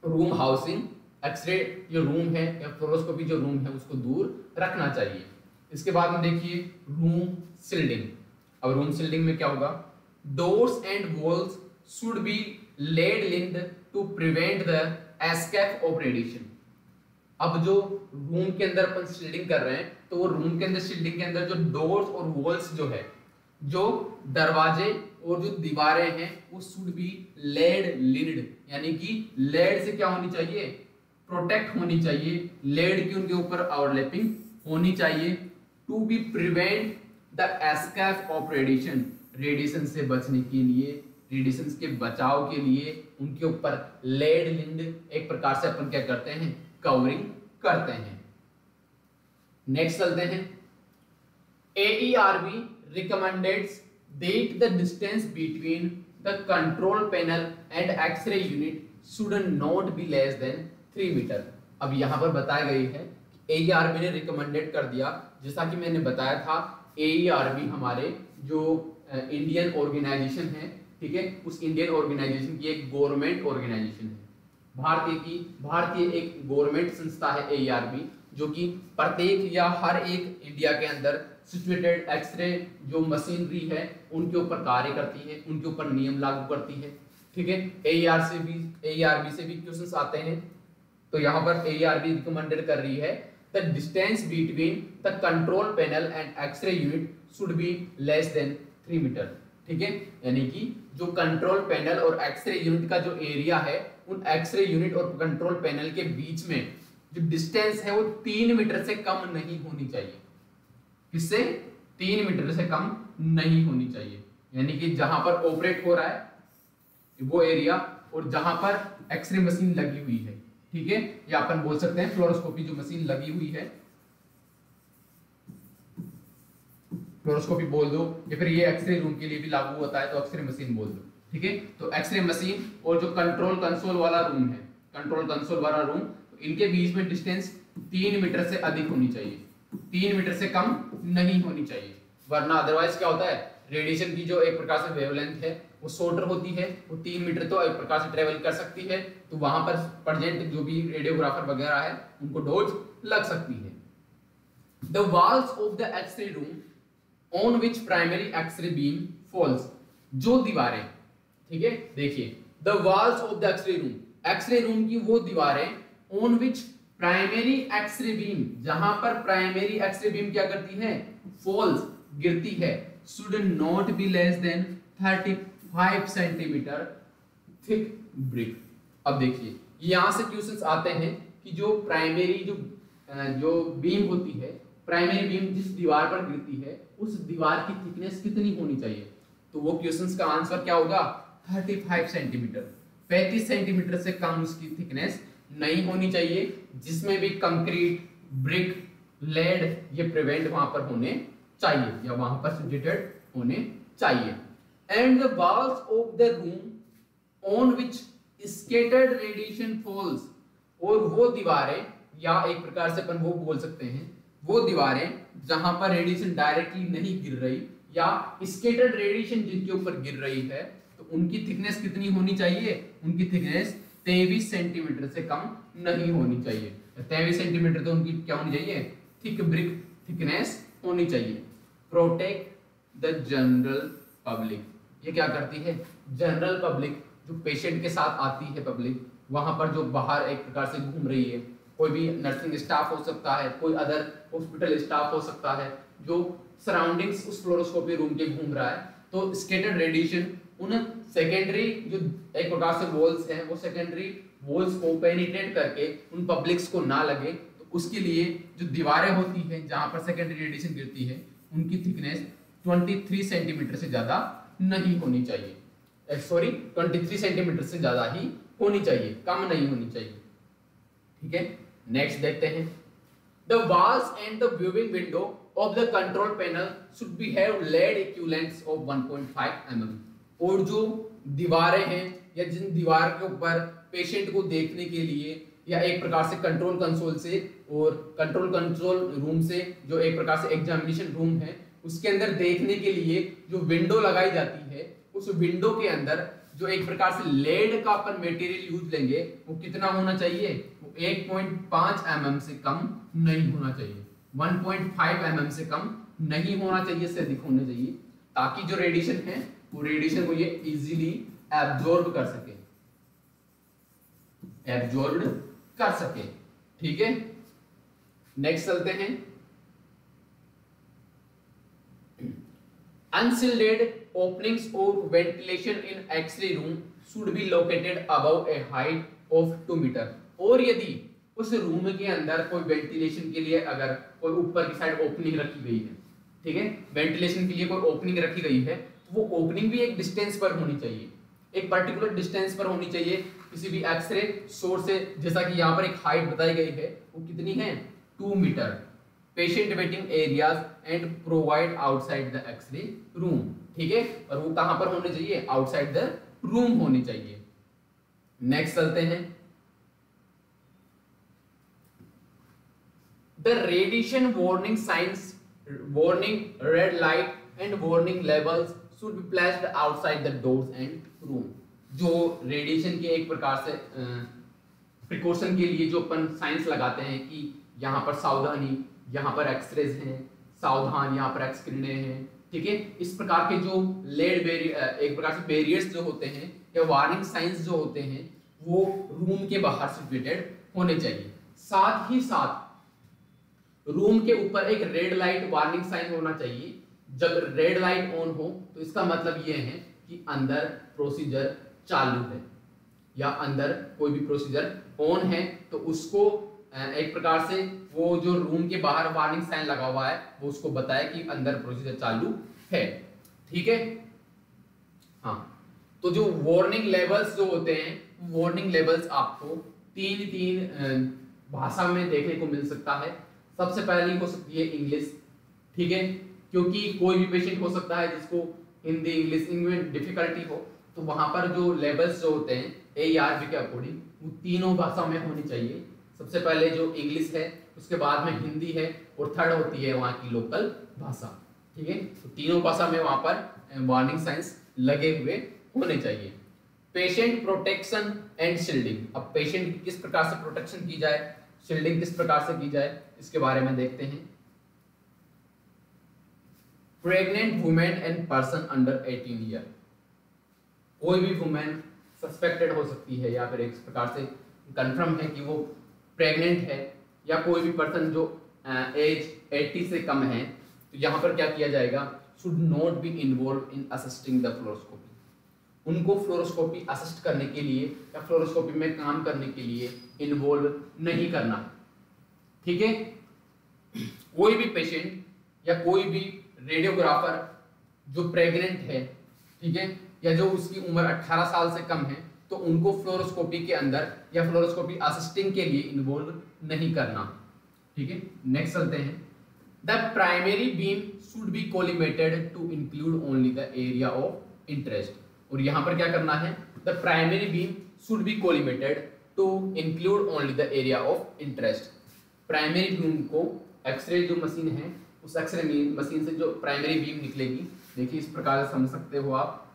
रूम हाउसिंग, एक्सरे जो रूम है या फ्लोरोस्कोपी जो रूम है उसको दूर रखना चाहिए। इसके बाद में देखिए रूम शिल्डिंग। अब रूम शिल्डिंग में क्या होगा, doors and walls should be lead linked to prevent the escape of radiation. अब जो रूम के अंदर अपन शिल्डिंग कर रहे हैं, तो वो रूम के अंदर शिल्डिंग के अंदर जो डोर्स और वॉल्स जो है, जो दरवाजे और जो दीवारें हैं वो शुड बी लेड लिंक्ड, यानी कि लेड से क्या होनी चाहिए, प्रोटेक्ट होनी चाहिए, लेड की उनके ऊपर ओवरलैपिंग होनी चाहिए, to be prevent the escape of radiation, radiation से बचने के लिए, रेडिएशन के बचाव के लिए उनके ऊपर लेड लिंक्ड एक प्रकार से अपन क्या करते हैं, कवरिंग करते हैं। नेक्स्ट चलते हैं, AERB recommends that the distance between the control panel and X-ray unit should not be less than 3 metre. अब यहाँ पर बताया गई है AERB ने रिकमेंडेड कर दिया, जैसा कि मैंने बताया था AERB हमारे जो इंडियन ऑर्गेनाइजेशन है, ठीक है, उस इंडियन ऑर्गेनाइजेशन की एक गवर्नमेंट ऑर्गेनाइजेशन है, भारतीय एक गवर्नमेंट संस्था है AERB, जो कि प्रत्येक या हर एक इंडिया के अंदर सिचुएटेड एक्सरे जो मशीनरी है उनके ऊपर कार्य करती है, उनके ऊपर नियम लागू करती है। ठीक है, AERB से भी क्वेश्चंस आते हैं। तो यहाँ पर AERB रिकमेंडेड कर रही है the distance between the control panel and x-ray unit should be less than 3 metre. ठीक है, यानी कि जो कंट्रोल पैनल और एक्सरे यूनिट का जो एरिया है, उन एक्सरे यूनिट और कंट्रोल पैनल के बीच में जो डिस्टेंस है वो 3 मीटर से कम नहीं होनी चाहिए। किससे? 3 मीटर से कम नहीं होनी चाहिए। यानी कि जहां पर ऑपरेट हो रहा है वो एरिया और जहां पर एक्सरे मशीन लगी हुई है, ठीक है, या अपन बोल सकते हैं फ्लोरोस्कोपी जो मशीन लगी हुई है, फ्लोरोस्कोपी बोल दो, या फिर ये एक्सरे रूम के लिए भी लागू होता है तो एक्सरे मशीन बोल दो। ठीक है, तो एक्सरे मशीन और जो कंट्रोल कंसोल वाला रूम है, कंट्रोल कंसोल वाला रूम, तो इनके बीच में डिस्टेंस 3 मीटर से अधिक होनी चाहिए, 3 मीटर से कम नहीं होनी चाहिए। वरना अदरवाइज क्या होता है, रेडिएशन की जो एक प्रकार से वेवलेंथ है वो शॉर्टर होती है, वो 3 मीटर तो एक प्रकार से ट्रेवल कर सकती है, तो वहां पर प्रेजेंट जो भी रेडियोग्राफर वगैरह है उनको डोज लग सकती है। The walls of the x-ray room on which primary x-ray beam falls, जो दीवारें, ठीक है, देखिए the walls of the x-ray room की वो दीवारें on which primary x-ray beam, जहां पर प्राइमरी एक्सरे बीम क्या करती है, फॉल्स, गिरती है, should not be less then 35 centimetre thick brick. अब देखिए यहां से क्वेश्चंस आते हैं कि जो प्राइमरी जो बीम होती है, प्राइमरी बीम जिस दीवार पर गिरती है उस दीवार की थिकनेस कितनी होनी चाहिए, तो वो क्वेश्चंस का आंसर क्या होगा, 35 सेंटीमीटर, 35 सेंटीमीटर से कम उसकी थिकनेस नहीं होनी चाहिए, जिसमें भी कंक्रीट, ब्रिक, लेड ये प्रिवेंट वहां पर होने चाहिए या वहां पर सिचुएटेड होने चाहिए। And the walls of the room on which scattered radiation falls, और वो दीवारें, या एक प्रकार से अपन वो बोल सकते हैं वो दीवारें जहां पर रेडिएशन डायरेक्टली नहीं गिर रही या स्कैटर्ड रेडिएशन जिनके ऊपर गिर रही है, तो उनकी थिकनेस कितनी होनी चाहिए, उनकी थिकनेस 23 सेंटीमीटर से कम नहीं होनी चाहिए। 23 सेंटीमीटर तो उनकी क्या होनी चाहिए, थिक ब्रिक थिकनेस होनी चाहिए। प्रोटेक्ट द जनरल पब्लिक, ये क्या करती है, जनरल पब्लिक जो पेशेंट के साथ आती है पब्लिक, वहां पर जो बाहर एक प्रकार से घूम रही है, कोई भी नर्सिंग स्टाफ हो सकता है, कोई अदर हॉस्पिटल स्टाफ हो सकता है, जो सराउंडिंग्स उस फ्लोरोस्कोपी रूम के घूम रहा है, तो स्कैटर्ड रेडिएशन उन सेकेंडरी जो एक प्रकार से वॉल्स हैं, वो सेकेंडरी वॉल्स को पेनिट्रेट करके उन पब्लिक्स को ना लगे, तो उसके लिए जो दीवारें होती हैं जहां पर सेकेंडरी रेडिएशन गिरती है, उनकी थिकनेस 23 सेंटीमीटर से ज्यादा नहीं होनी चाहिए, सॉरी 23 सेंटीमीटर से ज्यादा ही होनी चाहिए, कम नहीं होनी चाहिए। ठीक है, नेक्स्ट देखते हैं, the walls and the viewing window of the control panel should be have led equivalents of 1.5 mm, और जो दीवारें हैं या जिन दीवार के ऊपर पेशेंट को देखने के लिए या एक प्रकार से कंट्रोल कंसोल से और कंट्रोल कंट्रोल रूम से जो एक प्रकार से एग्जामिनेशन रूम है उसके अंदर देखने के लिए जो विंडो लगाई जाती है, उस विंडो के अंदर जो एक प्रकार से लेड का अपन मटेरियल यूज लेंगे वो कितना होना चाहिए, वो 1.5 mm से कम नहीं होना चाहिए, 1.5 mm से कम नहीं होना चाहिए, से अधिक होना चाहिए, ताकि जो रेडिएशन है वो रेडिएशन को ये इजीली एब्जॉर्ब कर सके, एब्जॉर्ब कर सके। ठीक है, नेक्स्ट चलते हैं, unsealed openings or ventilation in X-ray room should be located above a height of 2 meter, और यदि उस रूम के अंदर कोई वेंटिलेशन के लिए अगर कोई ऊपर की साइड ओपनिंग रखी गई है, ठीक है, वेंटिलेशन के लिए कोई ओपनिंग रखी गई है, तो वो ओपनिंग भी एक डिस्टेंस पर होनी चाहिए, एक पर्टिकुलर डिस्टेंस पर होनी चाहिए किसी भी एक्सरे सोर्स से, जैसा कि यहाँ पर एक हाइट बताई गई है, वो कितनी है, 2 metre, patient waiting areas and provide outside the x-ray room. ठीक है, और वो कहां पर होने चाहिए, आउटसाइड द रूम होनी चाहिए। नेक्स्ट चलते हैं, the radiation warning science, warning red light and warning levels should be placed outside the doors and room. जो रेडिएशन के एक प्रकार से प्रिकॉशन के लिए जो अपन साइंस लगाते हैं कि यहाँ पर सावधानी, यहाँ पर एक्सरेज हैं, सावधान, यहाँ पर एक्स किरणें हैं, ठीक है। इस प्रकार के जो लेड एक प्रकार से बैरियर्स जो होते हैं या वार्निंग साइंस जो होते हैं वो रूम के बाहर सिचुएटेड होने चाहिए। साथ ही साथ रूम के ऊपर एक रेड लाइट वार्निंग साइन होना चाहिए। जब रेड लाइट ऑन हो तो इसका मतलब ये है कि अंदर प्रोसीजर चालू है या अंदर कोई भी प्रोसीजर ऑन है, तो उसको एक प्रकार से वो जो रूम के बाहर वार्निंग साइन लगा हुआ है वो उसको बताए कि अंदर प्रोसीजर चालू है, ठीक है। हाँ, तो जो वार्निंग लेवल्स जो होते हैं, वार्निंग लेवल्स आपको तीन भाषा में देखने को मिल सकता है। सबसे पहली हो सकती है इंग्लिश, ठीक है, क्योंकि कोई भी पेशेंट हो सकता है जिसको हिंदी इंग्लिश इनमें डिफिकल्टी हो, तो वहां पर जो लेवल्स जो होते हैं AERB के अकॉर्डिंग वो तीनों भाषा में होनी चाहिए। सबसे पहले जो इंग्लिश है, उसके बाद में हिंदी है और थर्ड होती है वहाँ की लोकल भाषा, ठीक है। तो तीनों भाषा में वहाँ पर वार्निंग साइंस लगे हुए होने चाहिए। पेशेंट प्रोटेक्शन एंड शील्डिंग, अब पेशेंट की किस प्रकार से प्रोटेक्शन की जाए, शील्डिंग किस प्रकार से की जाए, इसके बारे में देखते हैं। Pregnant women and person under 18 year, कोई भी वुमेन सस्पेक्टेड हो सकती है या फिर एक प्रकार से कंफर्म है कि वो प्रेग्नेंट है, या कोई भी पर्सन जो एज 80 से कम है, तो यहाँ पर क्या किया जाएगा, should not be involve in assisting the fluoroscopy. उनको फ्लोरोस्कोपी असिस्ट करने के लिए या फ्लोरोस्कोपी में काम करने के लिए इन्वॉल्व नहीं करना, ठीक है। कोई भी पेशेंट या कोई भी रेडियोग्राफर जो प्रेग्नेंट है, ठीक है, या जो उसकी उम्र 18 साल से कम है, तो उनको फ्लोरोस्कोपी के अंदर या फ्लोरोस्कोपी असिस्टिंग के लिए इन्वॉल्व नहीं करना, ठीक है। नेक्स्ट चलते हैं। The primary beam should be collimated to include only the area of interest, और यहाँ पर क्या करना है, the primary beam should be collimated to include only the area of interest. Primary beam को एक्सरे जो मशीन है, उस एक्सरे मशीन से जो प्राइमरी बीम निकलेगी, देखिए इस प्रकार से समझ सकते हो आप,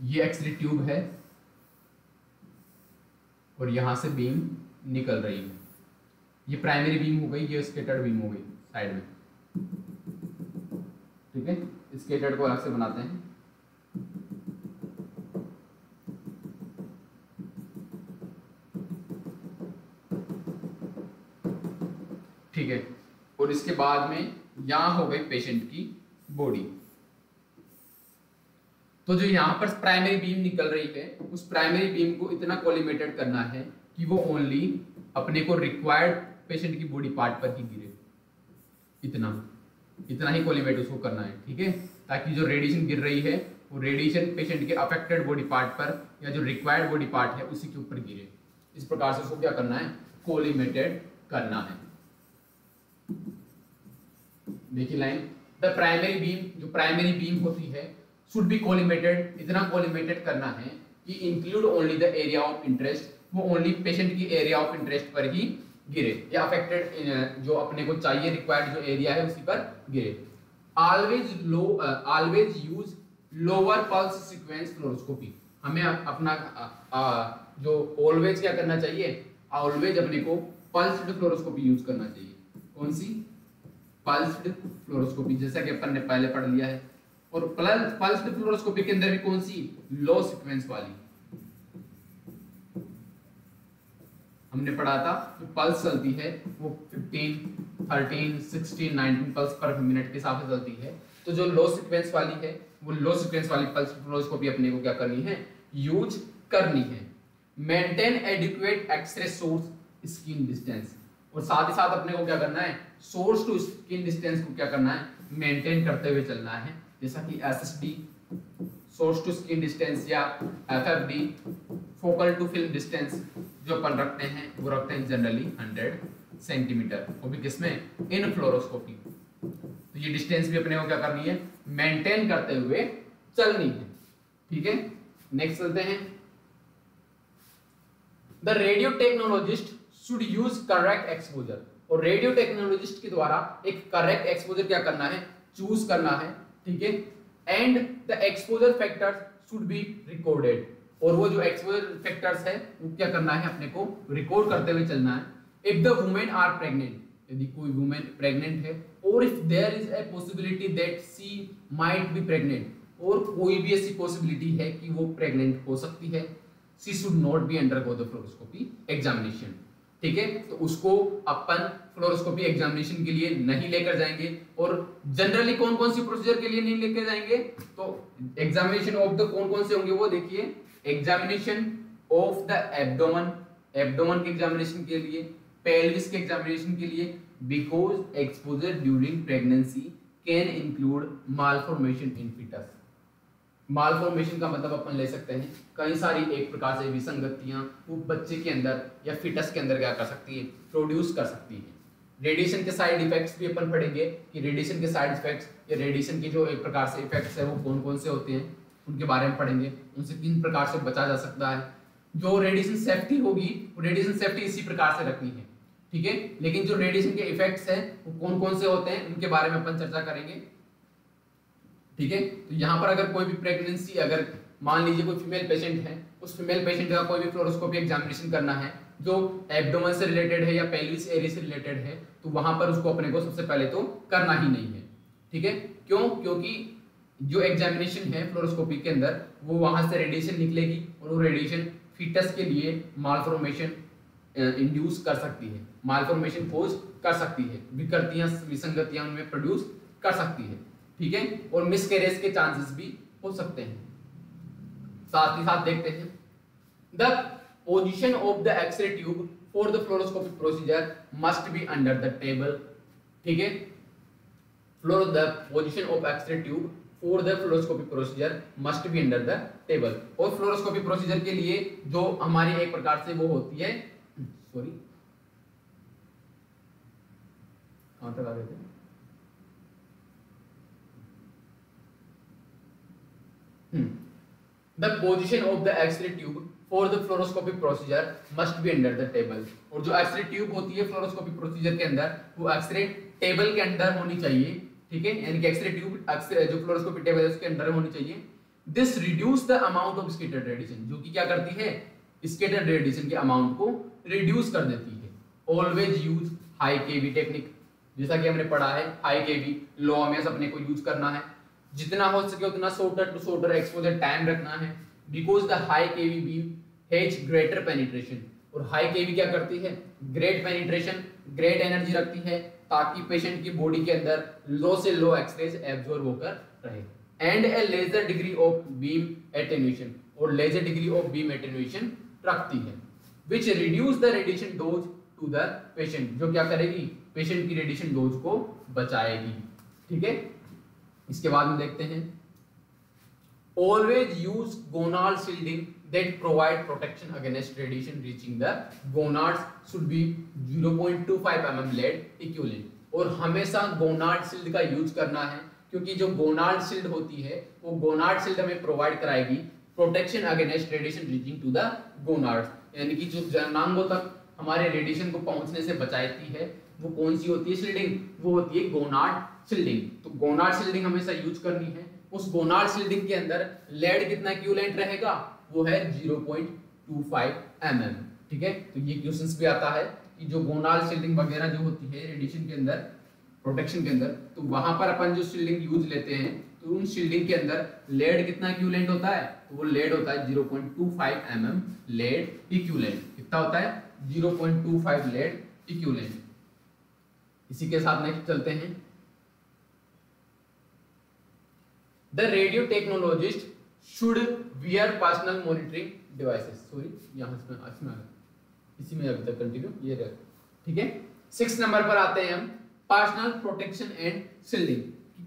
ये एक्सरे ट्यूब है और यहां से बीम निकल रही है। ये प्राइमरी बीम हो गई, ये स्कैटर्ड बीम हो गई साइड में, ठीक है। स्कैटर्ड को अलग से बनाते हैं। ठीक है, और इसके बाद में यहां हो गई पेशेंट की बॉडी। तो जो यहाँ पर प्राइमरी बीम निकल रही है, उस प्राइमरी बीम को इतना कोलिमेटेड करना है कि वो ओनली अपने को रिक्वायर्ड पेशेंट की बॉडी पार्ट पर ही गिरे, इतना ही कोलिमेट उसको करना है, ठीक है, ताकि जो रेडिएशन गिर रही है वो रेडिएशन पेशेंट के अफेक्टेड बॉडी पार्ट पर या जो रिक्वायर्ड बॉडी पार्ट है उसी के ऊपर गिरे। इस प्रकार से उसको क्या करना है, कोलिमेटेड करना है। देखिए लाइन, द प्राइमरी बीम, जो प्राइमरी बीम होती है, शुड बी कोलिमेटेड, इतना कोलिमेटेड करना है कि include only the area of interest, वो ओनली पेशेंट की एरिया ऑफ इंटरेस्ट पर ही गिरे, या अफेक्टेड जो अपने को चाहिए रिक्वायर्ड जो एरिया है उसी पर गिरे। Always use lower pulse sequence fluoroscopy, हमें अपना जो ऑलवेज क्या करना चाहिए, ऑलवेज अपने को पल्स्ड फ्लोरोस्कोपी यूज करना चाहिए। कौन सी, पल्स्ड फ्लोरोस्कोपी, जैसा कि अपन ने पहले पढ़ लिया है। और पल्स्ड फ्लोरोस्कोपी के अंदर भी कौन सी, लो सीक्वेंस वाली, हमने पढ़ा था। जो पल्स चलती है वो 15, 13, 16, 19 पल्स पर मिनट के हिसाब से चलती है। तो जो लो सीक्वेंस वाली है, वो लो सीक्वेंस वाली पल्स फ्लोरोस्कोपी अपने को क्या करनी है, यूज करनी है। Maintain adequate x-ray source skin distance, और साथ ही साथ अपने को क्या करना है, सोर्स टू स्किन डिस्टेंस को क्या करना है, मेंटेन करते हुए चलना है। जैसा कि SSD source to skin distance या FFD focal to film distance जो अपन रखते हैं वो रखते हैं जनरली 100 सेंटीमीटर, वो भी किसमें, इन फ्लोरोस्कोपी। तो ये डिस्टेंस भी अपने को क्या करनी है, मेंटेन करते हुए चलनी है, ठीक है। नेक्स्ट चलते हैं। The radio technologist should use correct exposure, और रेडियो टेक्नोलॉजिस्ट के द्वारा एक करेक्ट एक्सपोजर क्या करना है, चूज करना है, ठीक है। And the exposure factors should be recorded, और वो जो एक्सपोजर फैक्टर्स है वो क्या करना है, अपने को रिकॉर्ड करते हुए चलना है। If the women are pregnant, यदि कोई वुमेन प्रेग्नेंट है, और if there is a possibility that she might be pregnant, और कोई भी ऐसी पॉसिबिलिटी है कि वो प्रेग्नेंट हो सकती है, she should not be undergo the fluoroscopy examination. ठीक है, तो उसको अपन फ्लोरोस्कोपी एग्जामिनेशन के लिए नहीं लेकर जाएंगे। और जनरली कौन कौन सी प्रोसीजर के लिए नहीं लेकर जाएंगे, तो एग्जामिनेशन ऑफ द कौन कौन से होंगे वो देखिए, examination of the abdomen, abdomen के एग्जामिनेशन के लिए, पेल्विस के एग्जामिनेशन के लिए, because exposure during pregnancy can include malformation in foetus. Malformation का मतलब अपन ले सकते हैं कई सारी एक प्रकार से विसंगतियां वो बच्चे के अंदर या फिटस के अंदर क्या कर सकती है, प्रोड्यूस कर सकती है। रेडिएशन के साइड इफेक्ट्स भी अपन पढ़ेंगे कि रेडिएशन के साइड इफेक्ट्स या रेडिएशन के जो एक प्रकार से इफेक्ट्स है वो कौन कौन से होते हैं, उनके बारे में पढ़ेंगे, उनसे किन प्रकार से बचा जा सकता है। जो रेडिएशन सेफ्टी होगी वो रेडिएशन सेफ्टी इसी प्रकार से रखनी है। ठीक है, लेकिन जो रेडिएशन के इफेक्ट्स हैं वो कौन कौन से होते हैं उनके बारे में अपन चर्चा करेंगे। ठीक है, तो यहाँ पर अगर कोई भी प्रेगनेंसी, अगर मान लीजिए कोई फीमेल पेशेंट है, उस फीमेल पेशेंट का कोई भी फ्लोरोस्कोपी एग्जामिनेशन करना है जो एब्डोमेन से रिलेटेड है या पेल्विस एरिया से रिलेटेड है, तो वहां पर उसको अपने को सबसे पहले तो करना ही नहीं है। ठीक है, क्यों? क्योंकि जो एग्जामिनेशन है फ्लोरोस्कोपी के अंदर वो वहां से रेडिएशन निकलेगी और वो रेडिएशन फीटस के लिए मालफॉर्मेशन इंड्यूस कर सकती है, मालफॉर्मेशन कोज कर सकती है, विकृतियां विसंगतियां उनमें प्रोड्यूस कर सकती है। ठीक है, और मिसकैरेज के चांसेस भी हो सकते हैं। साथ ही साथ देखते हैं the position of the x-ray tube for the fluoroscopic procedure must be under the table. ठीक है, the position of x-ray tube for the fluoroscopic procedure must be under the table. और फ्लोरोस्कोपिक प्रोसीजर के लिए जो हमारी एक प्रकार से वो होती है, सॉरी कहां तक आ गए थे, The position of the X-ray tube for the fluoroscopic procedure must be under the table। और जो एक्सरे ट्यूब होती है फ्लोरोस्कोपिक प्रोसीजर के अंदर वो एक्सरे टेबल के अंदर होनी चाहिए। ठीक है, यानी कि एक्सरे ट्यूब जो फ्लोरोस्कोपिक टेबल है उसके अंदर होनी चाहिए। This reduce the amount of scattered radiation, जो कि क्या करती है, स्कैटर्ड रेडिएशन के अमाउंट को रिड्यूस कर देती है। ऑलवेज यूज हाई केवी टेक्निक, जैसा कि हमने पढ़ा है हाई केवी लो एमएस अपने को यूज करना है, जितना हो सके उतना shorter to shorter exposure time रखना है, because the high kV beam has greater penetration. और हाई केवी क्या करती है, ग्रेट पेनिट्रेशन, ग्रेट एनर्जी रखती है, ताकि पेशेंट की बॉडी के अंदर लो से लो एक्सरेज एब्जॉर्ब होकर रहे। And a larger degree of beam attenuation, और larger degree of beam attenuation रखती है, which reduce the radiation dose to the patient, जो क्या करेगी, पेशेंट की रेडिएशन डोज को बचाएगी। ठीक है, इसके बाद में देखते हैं always use gonad shielding that provide protection against radiation reaching the gonads should be 0.25 mm lead equivalent. और हमेशा गोनाड शील्ड का यूज करना है, क्योंकि जो गोनाड शील्ड होती है वो गोनाड शील्ड हमें प्रोवाइड कराएगी protection against radiation reaching to the gonads, यानी कि जो जननांगों तक हमारे रेडिएशन को पहुंचने से बचाती है वो कौन सी होती है शील्डिंग, वो होती है गोनाड शील्डिंग। तो गोनाड शील्डिंग हमेशा यूज करनी है। उस गोनाड शील्डिंग के अंदर लेड कितना इक्विवेलेंट रहेगा, वो है 0.25 mm। ठीक है, तो ये क्वेश्चंस भी आता है कि जो गोनाड शील्डिंग वगैरह जो होती है रेडिएशन के अंदर, प्रोटेक्शन के अंदर, तो वहां पर अपन जो शील्डिंग यूज लेते हैं तो उन शील्डिंग के अंदर लेड कितना इक्विवेलेंट होता है, तो वो लेड होता है 0.25 mm लेड इक्विवेलेंट। कितना होता है, 0.25 लेड इक्विवेलेंट। इसी के साथ नेक्स्ट चलते हैं, the radio technologist should wear personal monitoring devices. Sorry यहाँ इसमें इसी में अभी तक कंटिन्यू ये रहे। ठीक है, 6 नंबर पर आते हैं हम, पर्सनल प्रोटेक्शन एंड शील्डिंग।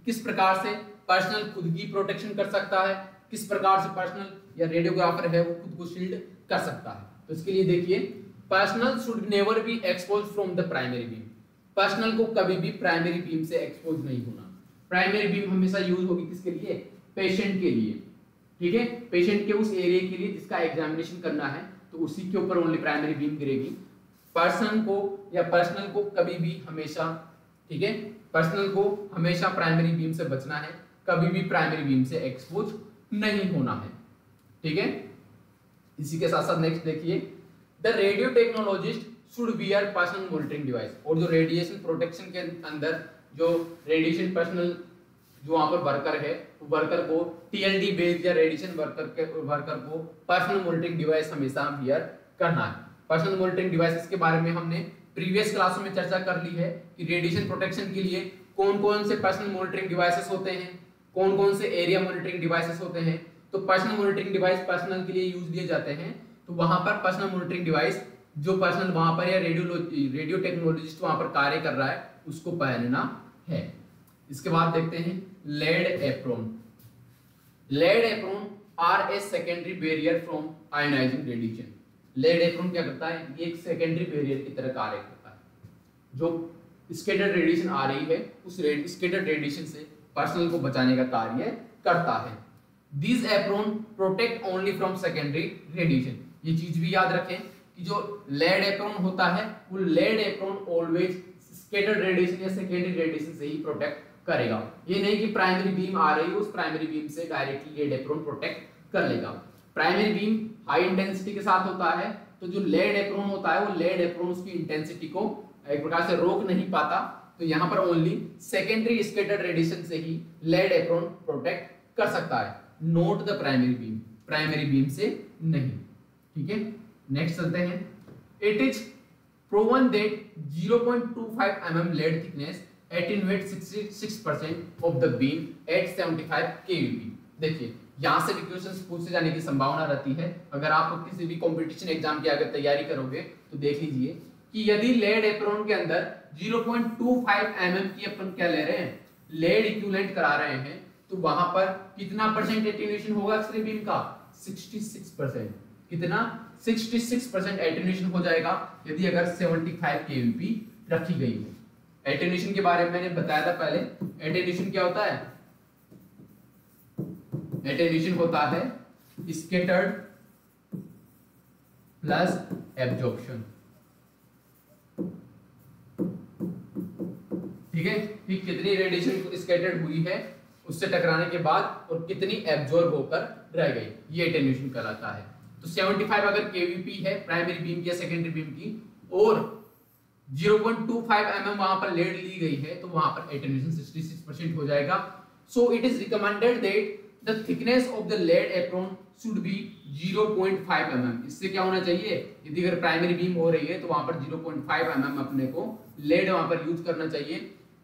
किस प्रकार से पर्सनल खुद की प्रोटेक्शन कर सकता है, किस प्रकार से पर्सनल या रेडियोग्राफर है वो खुद को शील्ड कर सकता है। तो इसके लिए देखिए, personal should never be expose from the primary beam. Personal को कभी भी प्राइमरी बीम से एक्सपोज नहीं होना। प्राइमरी बीम हमेशा यूज होगी किसके लिए, पेशेंट के लिए। ठीक है, पेशेंट के उस एरिया के लिए जिसका एग्जामिनेशन करना है, तो उसी के ऊपर ओनली प्राइमरी बीम गिरेगी। पर्सन को या पर्सनल को कभी भी हमेशा, ठीक है, पर्सनल को हमेशा प्राइमरी बीम से बचना है, कभी भी प्राइमरी बीम से एक्सपोज नहीं होना है। ठीक है, इसी के साथ साथ नेक्स्ट देखिए, the radio technologist should wear personal monitoring device. और जो रेडिएशन प्रोटेक्शन के अंदर जो रेडिएशन पर्सनल जो वहां पर वर्कर है, वर्कर को टीएलडी बेस्ड या रेडिएशन वर्कर को पर्सनल मॉनिटरिंग डिवाइस हमेशा वियर करना है। पर्सनल मॉनिटरिंग डिवाइसेस के बारे में हमने प्रीवियस क्लासों में चर्चा कर ली है कि रेडिएशन प्रोटेक्शन के लिए कौन कौन से पर्सनल मॉनिटरिंग डिवाइसेस होते हैं, कौन कौन से एरिया मॉनिटरिंग डिवाइसेस होते हैं। तो पर्सनल मॉनिटरिंग डिवाइस पर्सनल के लिए यूज लिए जाते हैं, तो वहां पर पर्सनल मॉनिटरिंग डिवाइस जो पर्सनल वहां पर या रेडियो टेक्नोलॉजिस्ट वहां पर कार्य कर रहा है उसको पहनना है। इसके बाद देखते हैं lead apron. Lead apron are a secondary barrier from ionising radiation. Lead apron क्या करता है, ये एक सेकेंडरी बैरियर की तरह कार्य करता है। जो स्कैटर्ड रेडिएशन आ रही है उस स्कैटर्ड रेडिएशन से पर्सनल को बचाने का कार्य करता है। These apron protect only from secondary radiation। ये चीज भी याद रखें कि जो लेड एप्रोन होता है वो lead apron always scattered radiation या सेकेंडरी रेडिएशन से ही प्रोटेक्ट करेगा। ये नहीं कि प्राइमरी बीम आ रही है उस प्राइमरी बीम से डायरेक्टली लेड एप्रोन प्रोटेक्ट कर लेगा। प्राइमरी बीम हाई इंटेंसिटी के साथ होता है, तो जो लेड एप्रोन होता है वो लेड एप्रोन उसकी इंटेंसिटी को एक प्रकार से रोक नहीं पाता। तो यहाँ पर ओनली सेकेंडरी स्कैटर्ड रेडिएशन से ही लेड एप्रोन प्रोटेक्ट कर सकता है, note the primary beam, primary beam से नहीं। ठीक है, नेक्स्ट चलते हैं। It is proven that 0.25 mm lead thickness attenuates 66% of the beam at 75 kVp। देखिए यहाँ से भी क्वेश्चंस पूछे जाने की संभावना रहती है। अगर आप किसी भी कंपटीशन एग्जाम की अगर तैयारी करोगे तो देख लीजिए कि यदि लेड एप्रोन के अंदर 0.25 mm की अपन क्या ले रहे हैं, लेड इक्विवेलेंट करा रहे हैं, तो वहां पर कितना परसेंट एटेन्यूएशन होगा एक्स-रे बीम का, 66%। कितना, 66% एटेन्यूएशन हो जाएगा यदि अगर 75 kVp रखी गई हो। एटेन्यूएशन के बारे में मैंने बताया था पहले। एटेन्यूएशन क्या होता है, एटेन्यूएशन होता है स्कैटर्ड प्लस एब्जॉर्प्शन। ठीक है, कि कितनी रेडिएशन स्कैटर्ड हुई है उससे टकराने के बाद और कितनी एब्जॉर्ब होकर रह गई, ये एटेन्यूएशन कहलाता है। तो 75 अगर केवीपी है प्राइमरी बीम की या सेकेंडरी बीम की और 0.25 mm वहां पर लेड ली गई है तो वहां पर एटेन्यूएशन 66% हो जाएगा। So it is recommended that the thickness of the lead apron should be 0.5 mm। इससे क्या होना चाहिए, यदि अगर प्राइमरी बीम हो रही है तो वहां पर 0.5 mm अपने को लेड वहां पर यूज करना चाहिए,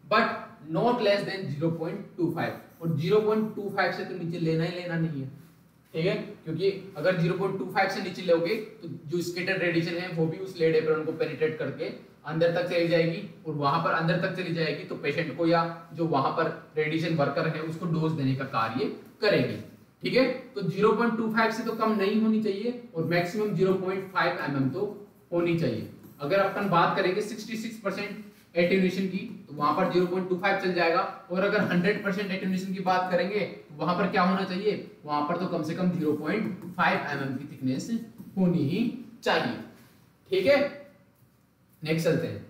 बट नॉट लेस देन 0.25। और 0.25 से तो नीचे लेना ही लेना नहीं है। ठीक है, क्योंकि अगर 0.25 से नीचे लोगे तो जो स्कैटर्ड रेडिएशन है वो भी उस लेड एप्रोन को पेनिट्रेट करके अंदर तक चली जाएगी और वहां पर अंदर तक चली जाएगी तो पेशेंट को या जो वहां पर रेडिएशन वर्कर है उसको डोज देने का कार्य करेगी। ठीक है, तो 0.25 से तो कम नहीं होनी चाहिए और मैक्सिमम 0.5 mm तो होनी चाहिए। अगर अपन बात करेंगे 66% एटेन्यूएशन की तो वहां पर 0.25 चल जाएगा, और अगर 100% एटेन्यूएशन की बात करेंगे तो वहां पर क्या होना चाहिए, वहां पर तो कम से कम 0.5 mm की थिकनेस होनी ही चाहिए। ठीक है, नेक्स्ट चलते हैं।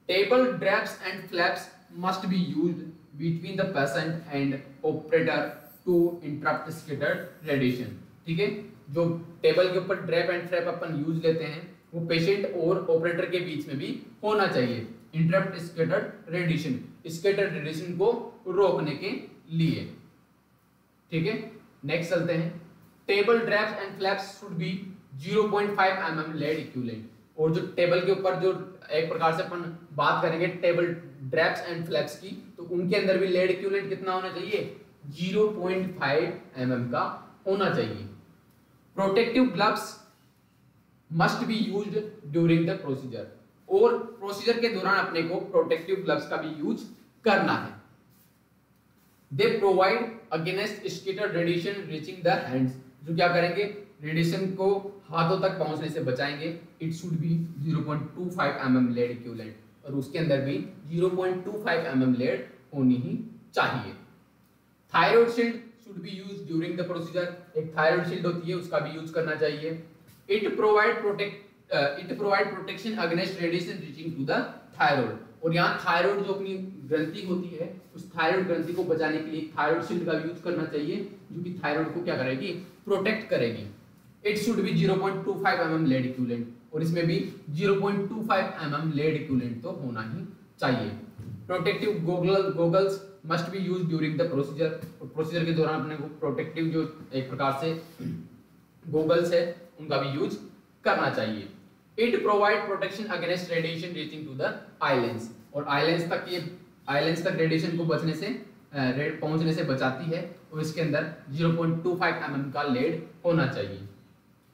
Table drapes and flaps must be used between the patient and operator to interrupt scattered radiation. ठीक है, जो टेबल के ऊपर ड्रैप एंड फ्लैप अपन यूज लेते हैं वो पेशेंट और ऑपरेटर के बीच में भी होना चाहिए, interrupt scattered radiation, scattered radiation को रोकने के लिए। ठीक है, नेक्स्ट चलते हैं। Table drapes and flaps should be 0.5 mm lead equivalent. और जो टेबल के ऊपर जो एक प्रकार से अपन बात करेंगे टेबल ड्रैप्स एंड फ्लैप्स की, तो उनके अंदर भी लेड इक्विवेलेंट कितना होना चाहिए, 0.5 mm का होना चाहिए। Protective gloves must be used during the procedure. और प्रोसीजर के दौरान अपने को प्रोटेक्टिव ग्लव्स का भी यूज करना है। They provide against scattered radiation reaching the hands. जो क्या करेंगे, रेडिएशन को हाथों तक पहुंचने से बचाएंगे। It should be 0.25 mm lead equivalent, और उसके अंदर भी 0.25 mm लेड होनी ही चाहिए। Thyroid shield should be used during the procedure. एक थायराइड शील्ड होती है उसका भी यूज करना चाहिए। It provide protection against radiation reaching to the thyroid. और यहाँ थायराइड जो अपनी ग्रंथि होती है उस थायराइड ग्रंथि को बचाने के लिए थायराइड शील्ड का यूज करना चाहिए जो कि थायराइड को क्या करेगी, प्रोटेक्ट करेगी। It should be 0.25 mm lead equivalent. और इसमें भी 0.25 mm लेड इक्विवेलेंट तो होना ही चाहिए। Protective goggles must be use during the procedure, और प्रोसीजर के दौरान अपने को प्रोटेक्टिव जो एक प्रकार से गॉगल्स है उनका भी यूज करना चाहिए। It provide protection against radiation reaching to the eye lens, और आई लेंस तक रेडिएशन को बचने से पहुंचने से बचाती है, और इसके अंदर 0.25 mm का लेड होना चाहिए।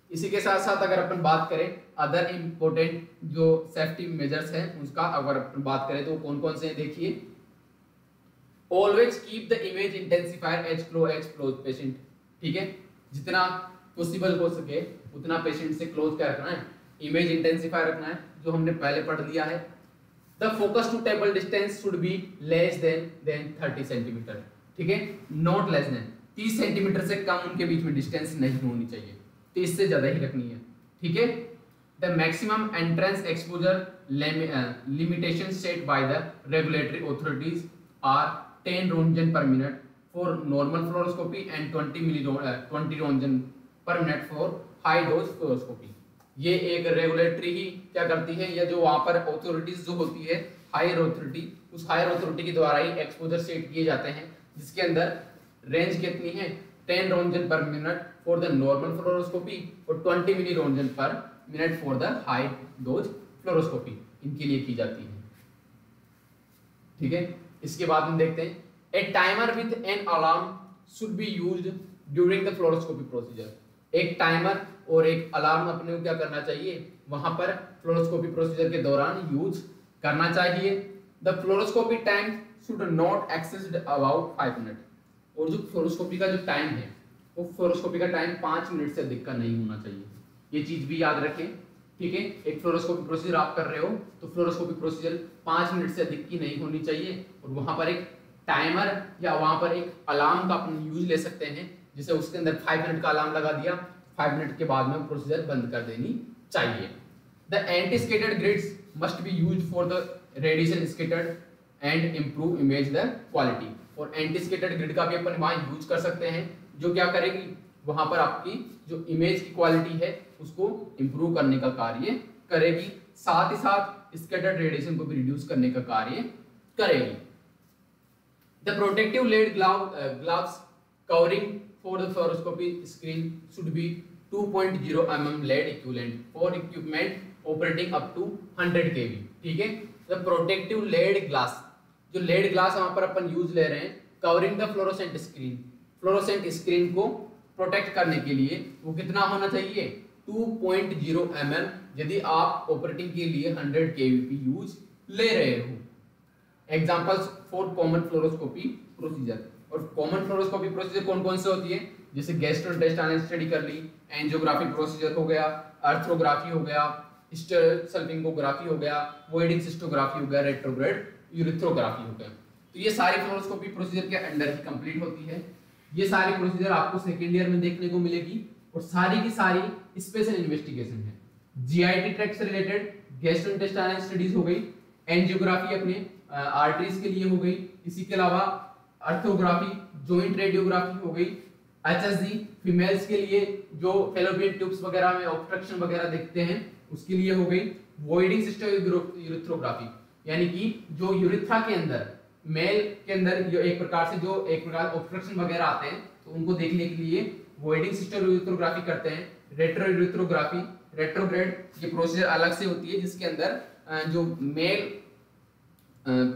इसी के साथ साथ अगर अपन बात करें अदर इम्पोर्टेंट जो सेफ्टी मेजर्स हैं उसका अगर अपन बात करें तो कौन कौन से हैं देखिए। Always keep the image intensifier as close patient, ठीक है, जितना पॉसिबल हो सके उतना पेशेंट से क्लोज क्या रखना है, इमेज इंटेंसिफायर रखना है, जो हमने पहले पढ़ लिया है। The focus to table distance should be less than 30 centimetre, ठीक है, नॉट लेस देन 30 सेंटीमीटर से कम उनके बीच में डिस्टेंस नहीं होनी चाहिए, 30 से ज्यादा ही रखनी है, ठीक है। The maximum entrance exposure limitation set by the regulatory authorities are 10 roentgen per minute for normal fluoroscopy and 20 roentgen per minute for high dose fluoroscopy. ये एक रेगुलेटरी ही क्या करती है, या जो वहां पर ऑथोरिटीज जो होती है हायर ऑथोरिटी, उस हायर ऑथोरिटी के द्वारा ही एक्सपोजर सेट किए जाते हैं, जिसके अंदर रेंज कितनी है 10 roentgen per minute for the normal fluoroscopy और 20 milli roentgen per minute for the high dose fluoroscopy, इनके लिए की जाती है, ठीक है। इसके बाद हम देखते हैं a timer with an alarm should be used during the fluoroscopy procedure. एक टाइमर और एक अलार्म अपने को क्या करना चाहिए, वहां पर फ्लोरोस्कोपी प्रोसीजर के दौरान यूज करना चाहिए। The fluoroscopy time should not exceed about 5 minute, और जो फ्लोरोस्कोपी का जो टाइम है वो फ्लोरोस्कोपी का टाइम 5 मिनट से अधिक का नहीं होना चाहिए, ये चीज भी याद रखें, ठीक है। एक फ्लोरोस्कोपी प्रोसीजर आप कर रहे हो तो फ्लोरोस्कोपी प्रोसीजर 5 मिनट से अधिक की नहीं होनी चाहिए, और वहां पर एक टाइमर या वहां पर एक अलार्म का अपन यूज ले सकते हैं, जिसे उसके अंदर 5 मिनट का अलार्म लगा दिया, 5 मिनट के बाद में प्रोसीजर बंद कर देनी चाहिए। The anti scattered grids must be used for the radiation scattered and improve image the quality, और एंटी स्कैटर्ड ग्रिड का भी अपन वहां यूज कर सकते हैं, जो क्या करेगी वहां पर आपकी जो इमेज की क्वालिटी है उसको इंप्रूव करने का कार्य करेगी, साथ ही साथ स्कैटर्ड रेडिएशन को भी रिड्यूस करने का कार्य करेगी। The protective lead gloves covering for the fluoroscopy screen should be 2.0 mm lead equivalent for equipment operating up to 100 kV, ठीक है। द प्रोटेक्टिव लेड ग्लास, जो लेड ग्लास वहां पर अपन यूज ले रहे हैं covering the fluorescent screen, fluorescent screen को प्रोटेक्ट करने के लिए वो कितना होना चाहिए 2.0 mm, यदि आप ऑपरेटिंग के लिए 100 kV यूज ले रहे हो। Examples for common fluoroscopy procedure, और कॉमन फ्लोरोस्कोपी प्रोसीजर कौन कौन से होती है, जैसे गैस्ट्रोइंटेस्टाइनल स्टडी कर ली, एंजियोग्राफी प्रोसीजर हो गया, अर्थ्रोग्राफी हो गया, सल्पिंगोग्राफी हो गया, वॉइडिंग सिस्टोग्राफी हो गया, रेट्रोग्रेड यूरिथ्रोग्राफी हो गया। तो ये सारी फ्लोरोस्कोपी प्रोसीजर के अंडर ही कंप्लीट होती है। ये सारी प्रोसीजर आपको सेकेंड ईयर में देखने को मिलेगी, और सारी की सारी स्पेशल इन्वेस्टिगेशन है। जीआईटी ट्रैक्ट से रिलेटेड गैस्ट्रोइंटेस्टाइनल स्टडीज हो गई, एंजियोग्राफी अपने आर्टरीज के लिए हो गई, इसी के अलावा अर्थोग्राफी, जॉइंट रेडियोग्राफी हो गई, एचएसजी फीमेल्स के लिए जो फेलोपियन ट्यूब्स वगैरह में ऑब्स्ट्रक्शन वगैरह देखते हैं उसके लिए हो गई, वॉइडिंग सिस्टोयूरेथ्रोग्राफी, यानी कि जो यूरिथ्रा के अंदर मेल के अंदर जो एक प्रकार ऑब्स्ट्रक्शन वगैरह आते हैं तो उनको देखने के लिए वॉइडिंग सिस्टोयूरेथ्रोग्राफी करते हैं। रेट्रोयूरेथ्रोग्राफी, रेट्रोग्रेड, ये प्रोसीजर अलग से होती है, जिसके अंदर जो मेल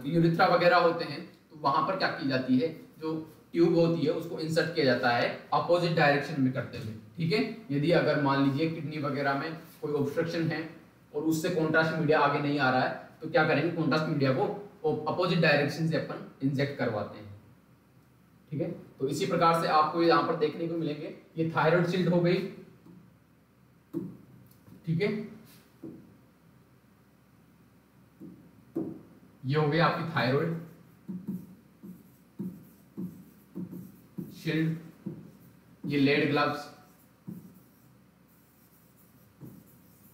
यूरिथ्रा वगैरह होते हैं तो वहां पर क्या की जाती है, जो ट्यूब होती है उसको इंसर्ट किया जाता है अपोजिट डायरेक्शन में करते हुए, ठीक है। यदि अगर मान लीजिए किडनी वगैरह में कोई ऑब्स्ट्रक्शन है और उससे कॉन्ट्रास्ट मीडिया आगे नहीं आ रहा है तो क्या करेंगे, कॉन्ट्रास्ट मीडिया को अपोजिट डायरेक्शन से अपन इंजेक्ट करवाते हैं, ठीक है। तो इसी प्रकार से आपको यहाँ पर देखने को मिलेंगे, ये थायराइड शील्ड हो गई, ठीक है, ये हो गई आपकी थायराइड शील्ड, ये लेड ग्लव्स,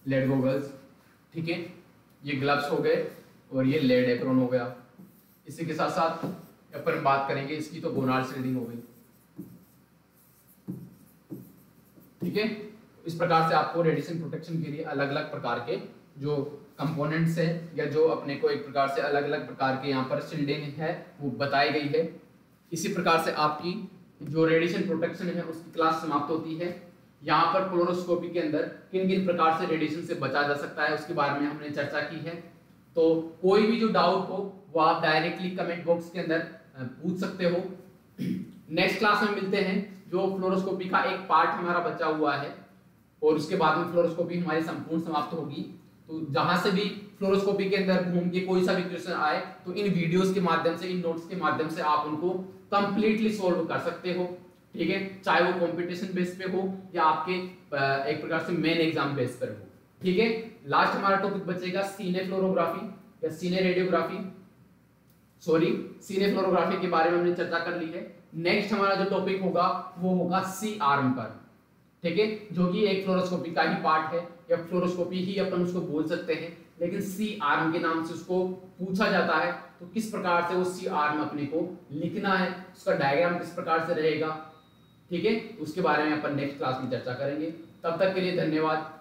लेड गॉगल्स, ठीक है, ये ग्लव्स हो गए और ये लेड एप्रॉन हो गया। इसी के साथ साथ अपन बात करेंगे इसकी, तो गोनाड शील्डिंग हो गई, ठीक है। इस प्रकार से आपको रेडिएशन प्रोटेक्शन के लिए अलग अलग प्रकार के जो कंपोनेंट्स है या जो अपने को एक प्रकार से अलग अलग प्रकार के यहाँ पर शील्डिंग है वो बताई गई है। इसी प्रकार से आपकी जो रेडिएशन प्रोटेक्शन है उसकी क्लास समाप्त होती है। यहाँ पर फ्लोरोस्कोपी के अंदर किन किन प्रकार से रेडिएशन से बचा जा सकता है उसके बारे में हमने चर्चा की है। तो कोई भी जो डाउट हो वो आप डायरेक्टली कमेंट बॉक्स के अंदर पूछ सकते हो। नेक्स्ट क्लास में मिलते हैं, जो फ्लोरोस्कोपी का एक पार्ट हमारा बचा हुआ है और उसके बाद में फ्लोरोस्कोपी हमारी संपूर्ण समाप्त होगी। तो जहां से भी फ्लोरोस्कोपी के अंदर घूम के कोई सा भी क्वेश्चन आए तो इन वीडियोस के माध्यम से, इन नोट्स के माध्यम से आप उनको कंप्लीटली सोल्व कर सकते हो। ठीक है, चाहे वो कंपटीशन बेस पे हो या आपके एक प्रकार से मेन एग्जाम बेस पर हो। ठीक है, लास्ट हमारा टॉपिक बचेगा सीने फ्लोरोग्राफी या सीने रेडियोग्राफी, सॉरी सीने फ्लोरोग्राफी के बारे में हमने चर्चा कर ली है। नेक्स्ट हमारा जो टॉपिक होगा वो होगा सी आर्म पर। ठीक है, जो कि एक फ्लोरोस्कोपी का ही पार्ट है या फ्लोरोस्कोपी ही अपन उसको बोल सकते हैं, लेकिन सी आर्म के नाम से उसको पूछा जाता है। तो किस प्रकार से वो सी आर्म अपने को लिखना है, उसका डायग्राम किस प्रकार से रहेगा, ठीक है, उसके बारे में अपन नेक्स्ट क्लास में चर्चा करेंगे। तब तक के लिए धन्यवाद।